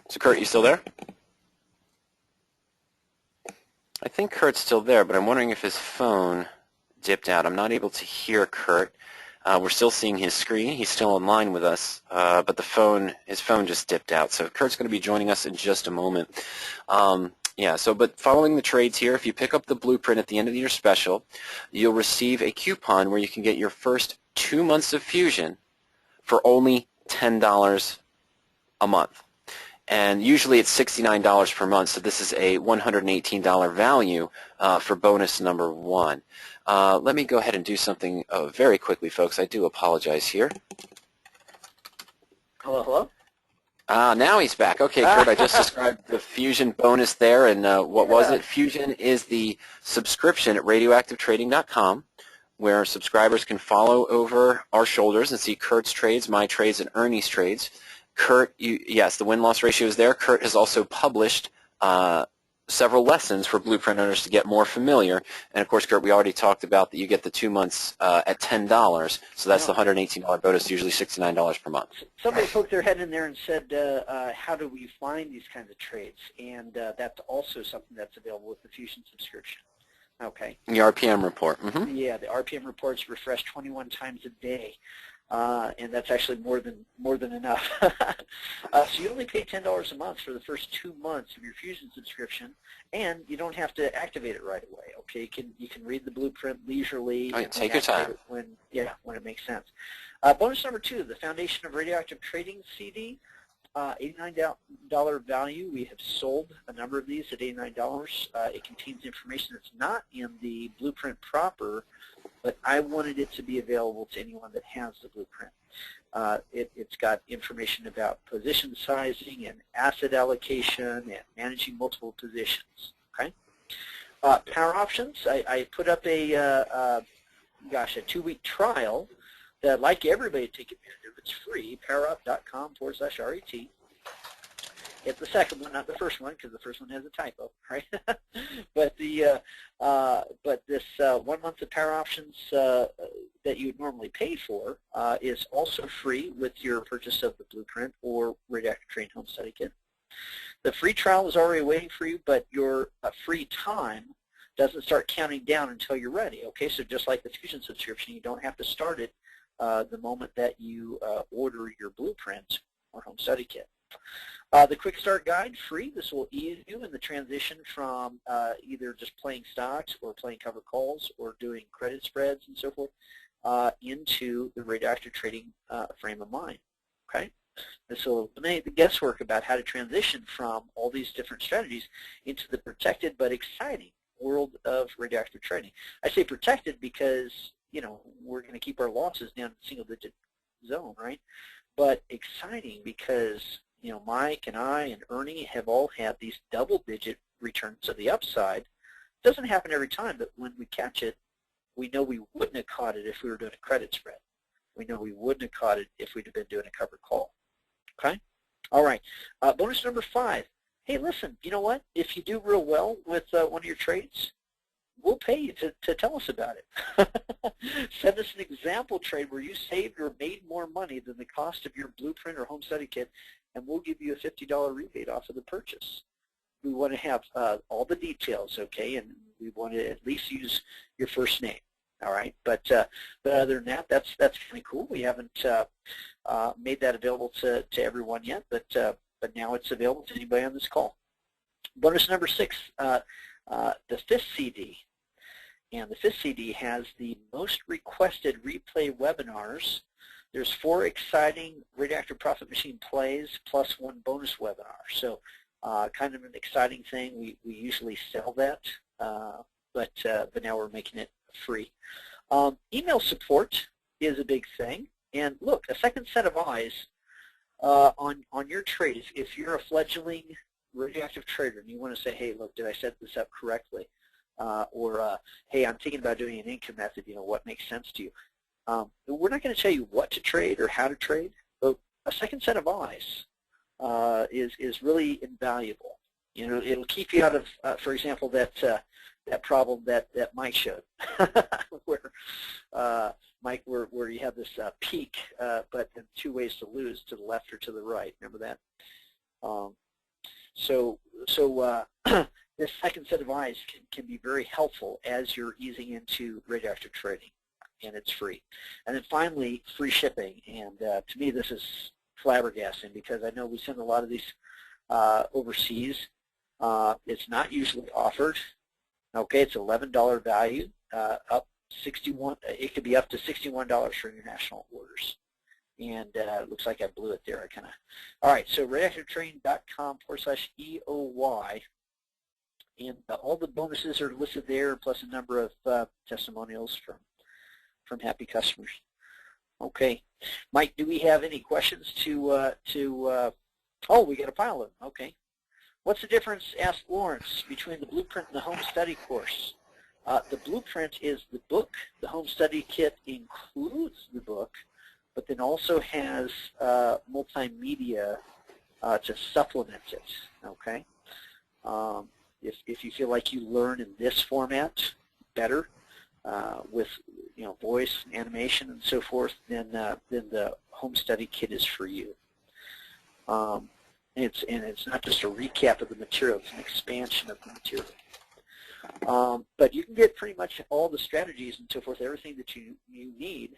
So Kurt, you still there? I think Kurt's still there, but I'm wondering if his phone dipped out. I'm not able to hear Kurt. We're still seeing his screen. He's still online with us, but his phone just dipped out. So Kurt's going to be joining us in just a moment. But following the trades here, if you pick up the blueprint at the end of the year special, you'll receive a coupon where you can get your first 2 months of Fusion for only $10 a month. And usually it's $69 per month, so this is a $118 value for bonus number 1. Let me go ahead and do something very quickly, folks. I do apologize here. Hello? Now he's back. Okay, Kurt, I just described the Fusion bonus there, and what was it? Fusion is the subscription at radioactivetrading.com, where subscribers can follow over our shoulders and see Kurt's trades, my trades, and Ernie's trades. Kurt, yes, the win-loss ratio is there. Kurt has also published several lessons for Blueprint owners to get more familiar. And of course, Kurt, we already talked about that you get the 2 months at $10, so that's the $118 bonus, usually $69 per month. Somebody poked their head in there and said, how do we find these kinds of trades? And that's also something that's available with the Fusion subscription. Okay. The RPM report. Mm-hmm. Yeah, the RPM reports refresh 21 times a day. And that's actually more than enough. So you only pay $10 a month for the first 2 months of your Fusion subscription, and you don't have to activate it right away. Okay, you can read the blueprint leisurely. Oh, yeah, take your time. When it makes sense. Bonus number 2, the Foundation of Radioactive Trading CD, $89 value. We have sold a number of these at $89. It contains information that's not in the blueprint proper, but I wanted it to be available to anyone that has the blueprint. It's got information about position sizing and asset allocation and managing multiple positions. Okay. Power options. I put up a 2-week trial that I'd like everybody to take advantage of. It's free. powerup.com/RET. It's the second one, not the first one, because the first one has a typo, right? But this 1 month of power options that you would normally pay for is also free with your purchase of the blueprint or Radioactive Trading Home Study Kit. The free trial is already waiting for you, but your free time doesn't start counting down until you're ready. Okay, so just like the Fusion subscription, you don't have to start it the moment that you order your blueprint or home study kit. The Quick Start Guide, free. This will ease you in the transition from either just playing stocks or playing covered calls or doing credit spreads and so forth into the radioactive trading frame of mind. Okay? This will eliminate the guesswork about how to transition from all these different strategies into the protected but exciting world of radioactive trading. I say protected because, we're going to keep our losses down in single-digit zone, right? But exciting because Mike and I and Ernie have all had these double-digit returns to the upside. It doesn't happen every time, but when we catch it, we know we wouldn't have caught it if we were doing a credit spread. We know we wouldn't have caught it if we'd have been doing a covered call. Okay? All right. Bonus number 5. Hey, listen, you know what? If you do real well with one of your trades, we'll pay you to tell us about it. Send us an example trade where you saved or made more money than the cost of your blueprint or home study kit, and we'll give you a $50 rebate off of the purchase. We want to have all the details, okay, and we want to at least use your first name, all right? But other than that, that's kind of cool. We haven't made that available to everyone yet, but now it's available to anybody on this call. Bonus number 6, the 5th CD. And the 5th CD has the most requested replay webinars. There's 4 exciting Radioactive Profit Machine plays plus 1 bonus webinar. So kind of an exciting thing. We usually sell that, but now we're making it free. Email support is a big thing. And look, a second set of eyes on your trade. If you're a fledgling radioactive trader and you want to say, hey, look, did I set this up correctly? Or, hey, I'm thinking about doing an income method, what makes sense to you? We're not going to tell you what to trade or how to trade, but a second set of eyes is really invaluable. It'll keep you out of, for example, that problem that Mike showed, where Mike, where you have this peak, but then 2 ways to lose, to the left or to the right. Remember that? So this second set of eyes can be very helpful as you're easing into radioactive trading, and it's free. And then finally, free shipping. And to me, this is flabbergasting because I know we send a lot of these overseas. It's not usually offered. Okay, it's $11 value, up 61. It could be up to $61 for international orders. And it looks like I blew it there. All right, so radioactivetraining.com/EOY. And all the bonuses are listed there, plus a number of testimonials from happy customers. Okay, Mike, do we have any questions oh, we got a pile of them. Okay. What's the difference, asked Lawrence, between the blueprint and the home study course? The blueprint is the book. The home study kit includes the book, but then also has multimedia to supplement it, okay? If you feel like you learn in this format better, with voice, animation, and so forth, then the home study kit is for you. It's not just a recap of the material; it's an expansion of the material. But you can get pretty much all the strategies and so forth, everything that you need,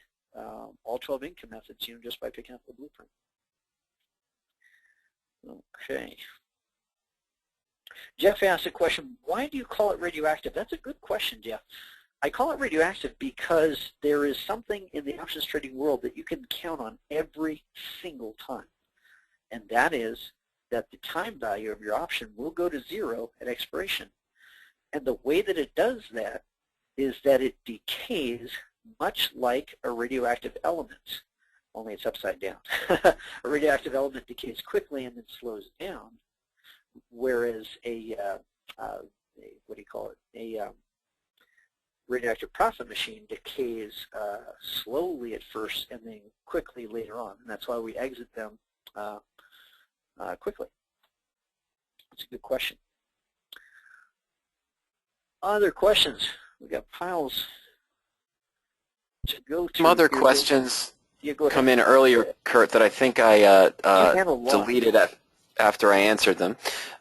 all 12 income methods, just by picking up the blueprint. Okay. Jeff asked a question, why do you call it radioactive? That's a good question, Jeff. I call it radioactive because there is something in the options trading world that you can count on every single time, and that is that the time value of your option will go to 0 at expiration. And the way that it does that is that it decays much like a radioactive element, only it's upside down. A radioactive element decays quickly and then slows down, whereas a what do you call it? A radioactive profit machine decays slowly at first and then quickly later on, and that's why we exit them quickly. That's a good question. Other questions? We got piles to go to. Some other questions go come in earlier, Kurt, that I think I deleted after I answered them.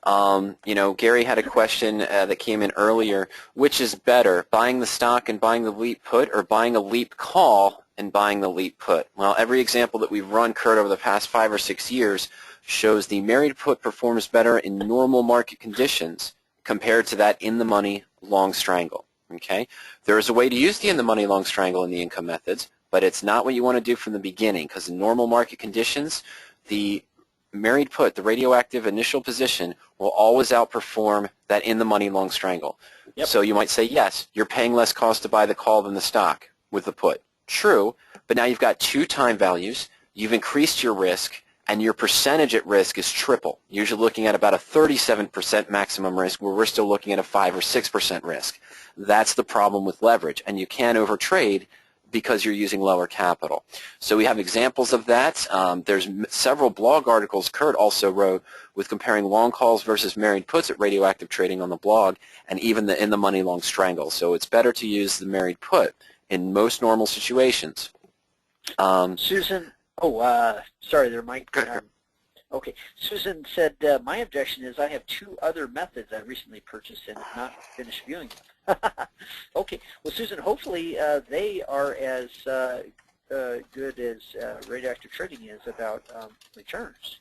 Gary had a question that came in earlier. Which is better, buying the stock and buying the leap put, or buying a leap call and buying the leap put? Well, every example that we've run, Kurt, over the past 5 or 6 years shows the married put performs better in normal market conditions compared to that in-the-money long strangle. Okay? There is a way to use the in-the-money long strangle in the income methods, but it's not what you want to do from the beginning, because in normal market conditions, the married put, the radioactive initial position, will always outperform that in-the-money long strangle. Yep. So you might say, yes, you're paying less cost to buy the call than the stock with the put. True, but now you've got 2 time values, you've increased your risk, and your percentage at risk is triple. You're usually looking at about a 37% maximum risk, where we're still looking at a 5 or 6% risk. That's the problem with leverage, and you can't overtrade because you're using lower capital. So we have examples of that. There's several blog articles Kurt also wrote with comparing long calls versus married puts at Radioactive Trading on the blog, and even the in-the-money long strangle. So it's better to use the married put in most normal situations. Susan, sorry, there might okay. Susan said, my objection is I have 2 other methods I recently purchased and have not finished viewing them. Okay, well, Susan, hopefully they are as good as Radioactive Trading is about returns,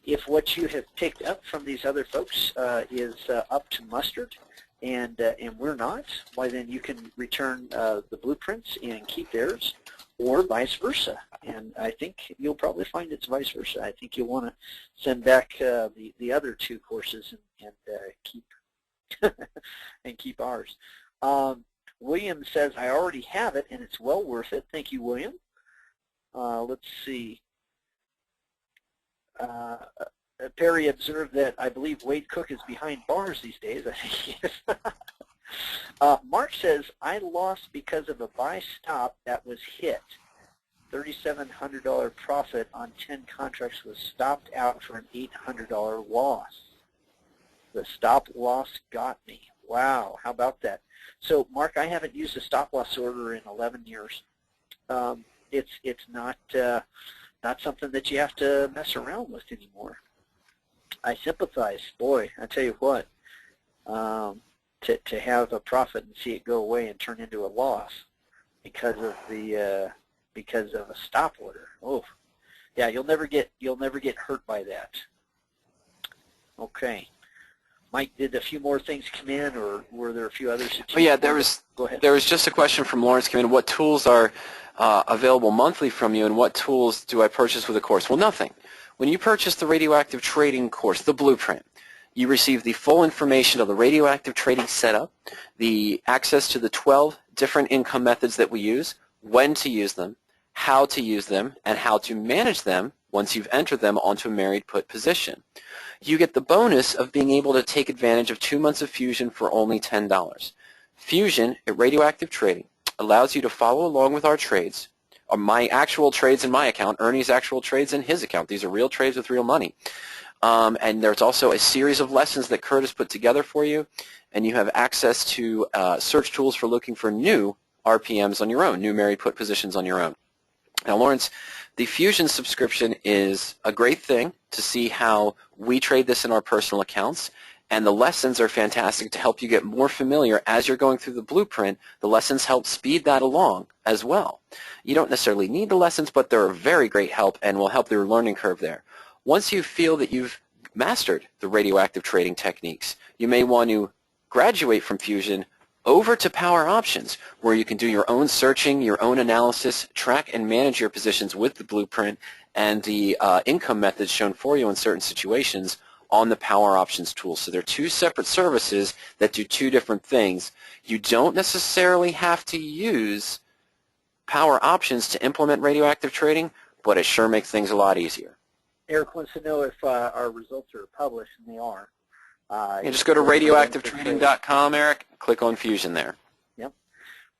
if what you have picked up from these other folks is up to mustard, and we're not, why then you can return the blueprints and keep theirs, or vice versa. And I think you'll probably find it's vice versa. I think you'll want to send back the other 2 courses and keep and keep ours. William says, I already have it and it's well worth it. Thank you, William. Let's see. Perry observed that I believe Wade Cook is behind bars these days. I think he is. Mark says, I lost because of a buy stop that was hit. $3,700 profit on 10 contracts was stopped out for an $800 loss. The stop loss got me. Wow, how about that? So, Mark, I haven't used a stop loss order in 11 years. It's not something that you have to mess around with anymore. I sympathize. Boy, I tell you what. To have a profit and see it go away and turn into a loss because of a stop order. Oh, yeah, you'll never get hurt by that. Okay, Mike, did a few more things come in, or were there a few others? Oh yeah, there was just a question from Lawrence come in. What tools are available monthly from you, and what tools do I purchase with a course? Well, nothing. When you purchase the Radioactive Trading course, the blueprint, you receive the full information of the radioactive trading setup, the access to the 12 different income methods that we use, when to use them, how to use them, and how to manage them once you've entered them onto a married put position. You get the bonus of being able to take advantage of 2 months of Fusion for only $10. Fusion at Radioactive Trading allows you to follow along with our trades, my actual trades in my account, Ernie's actual trades in his account. These are real trades with real money. And there's also a series of lessons that Kurt has put together for you, and you have access to search tools for looking for new RPMs on your own, new married put positions on your own. Now, Lawrence, the Fusion subscription is a great thing to see how we trade this in our personal accounts, and the lessons are fantastic to help you get more familiar as you're going through the blueprint. The lessons help speed that along as well. You don't necessarily need the lessons, but they're a very great help and will help your learning curve there. Once you feel that you've mastered the radioactive trading techniques, you may want to graduate from Fusion over to Power Options, where you can do your own searching, your own analysis, track and manage your positions with the blueprint and the income methods shown for you in certain situations on the Power Options tool. So they're two separate services that do two different things. You don't necessarily have to use Power Options to implement radioactive trading, but it sure makes things a lot easier. Eric wants to know if our results are published, and they are. Just go to radioactivetrading.com, Eric, click on Fusion there. Yep.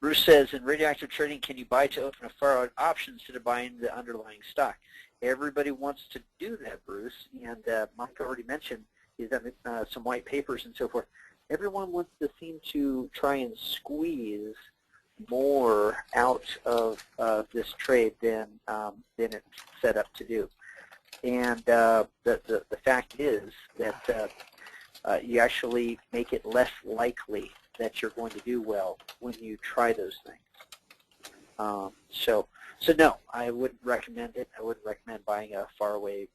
Bruce says, in radioactive trading, can you buy to open a far-out option instead of buying the underlying stock? Everybody wants to do that, Bruce, and Mike already mentioned he's done some white papers and so forth. Everyone wants to seem to try and squeeze more out of this trade than it's set up to do. And the fact is that you actually make it less likely that you're going to do well when you try those things. So no, I wouldn't recommend it. I wouldn't recommend buying a faraway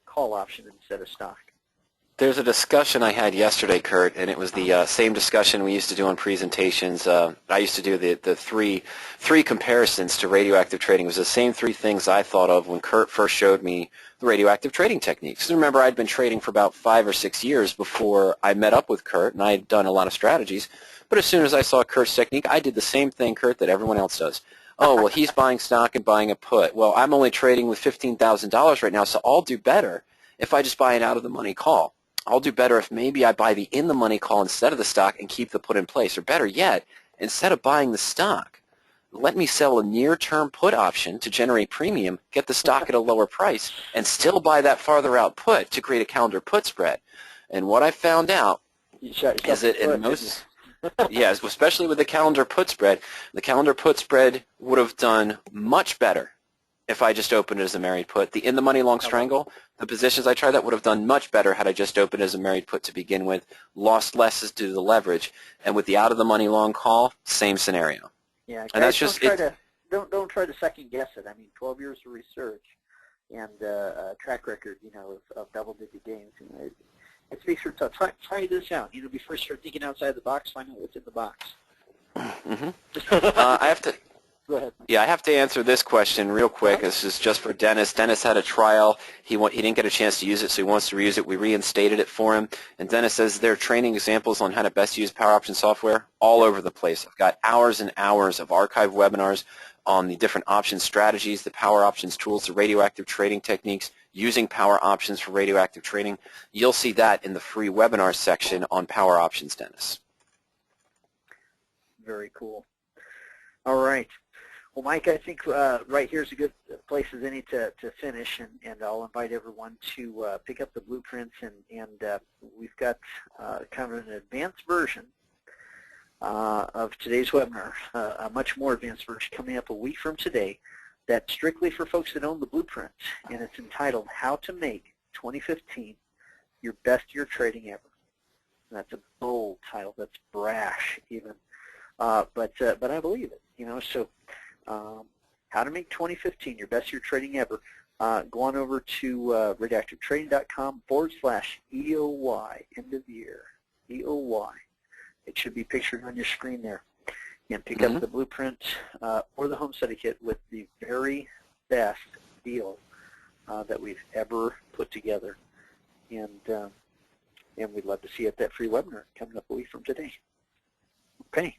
call option instead of stock. There's a discussion I had yesterday, Kurt, and it was the same discussion we used to do on presentations. I used to do the three comparisons to radioactive trading. It was the same three things I thought of when Kurt first showed me the radioactive trading techniques. Remember, I'd been trading for about 5 or 6 years before I met up with Kurt, and I had done a lot of strategies. But as soon as I saw Kurt's technique, I did the same thing, Kurt, that everyone else does. Oh, well, he's buying stock and buying a put. Well, I'm only trading with $15,000 right now, so I'll do better if I just buy an out-of-the-money call. I'll do better if maybe I buy the in-the-money call instead of the stock and keep the put in place. Or better yet, instead of buying the stock, let me sell a near-term put option to generate premium, get the stock at a lower price, and still buy that farther out put to create a calendar put spread. And what I found out is that in most... yes, especially with the calendar put spread, the calendar put spread would have done much better if I just opened it as a married put. The in-the-money long strangle, the positions I tried that would have done much better had I just opened it as a married put to begin with, lost less due to the leverage. And with the out-of-the-money long call, same scenario. Yeah, and that's just don't try to second guess it. I mean, 12 years of research and a track record, of double-digit gains. It speaks for itself. Try this out. Before you start thinking outside the box, find out what's in the box. Mm-hmm. I have to. Go ahead. Yeah, I have to answer this question real quick. This is just for Dennis. Dennis had a trial. He didn't get a chance to use it, so he wants to reuse it. We reinstated it for him. And Dennis says there are training examples on how to best use Power Option software all over the place. I've got hours and hours of archived webinars on the different option strategies, the Power Options tools, the radioactive trading techniques, using Power Options for radioactive trading. You'll see that in the free webinar section on Power Options, Dennis. Very cool. All right. Well, Mike, I think right here is a good place as any to finish, and I'll invite everyone to pick up the blueprints, and we've got kind of an advanced version of today's webinar, a much more advanced version coming up a week from today that's strictly for folks that own the blueprint, and it's entitled How to Make 2015 Your Best Year Trading Ever. And that's a bold title. That's brash even, but I believe it. So how to make 2015 your best year trading ever. Go on over to radioactivetrading.com/EOY, end of year, EOY. It should be pictured on your screen there. And pick up the blueprint or the home study kit with the very best deal that we've ever put together. And we'd love to see you at that free webinar coming up a week from today. Okay.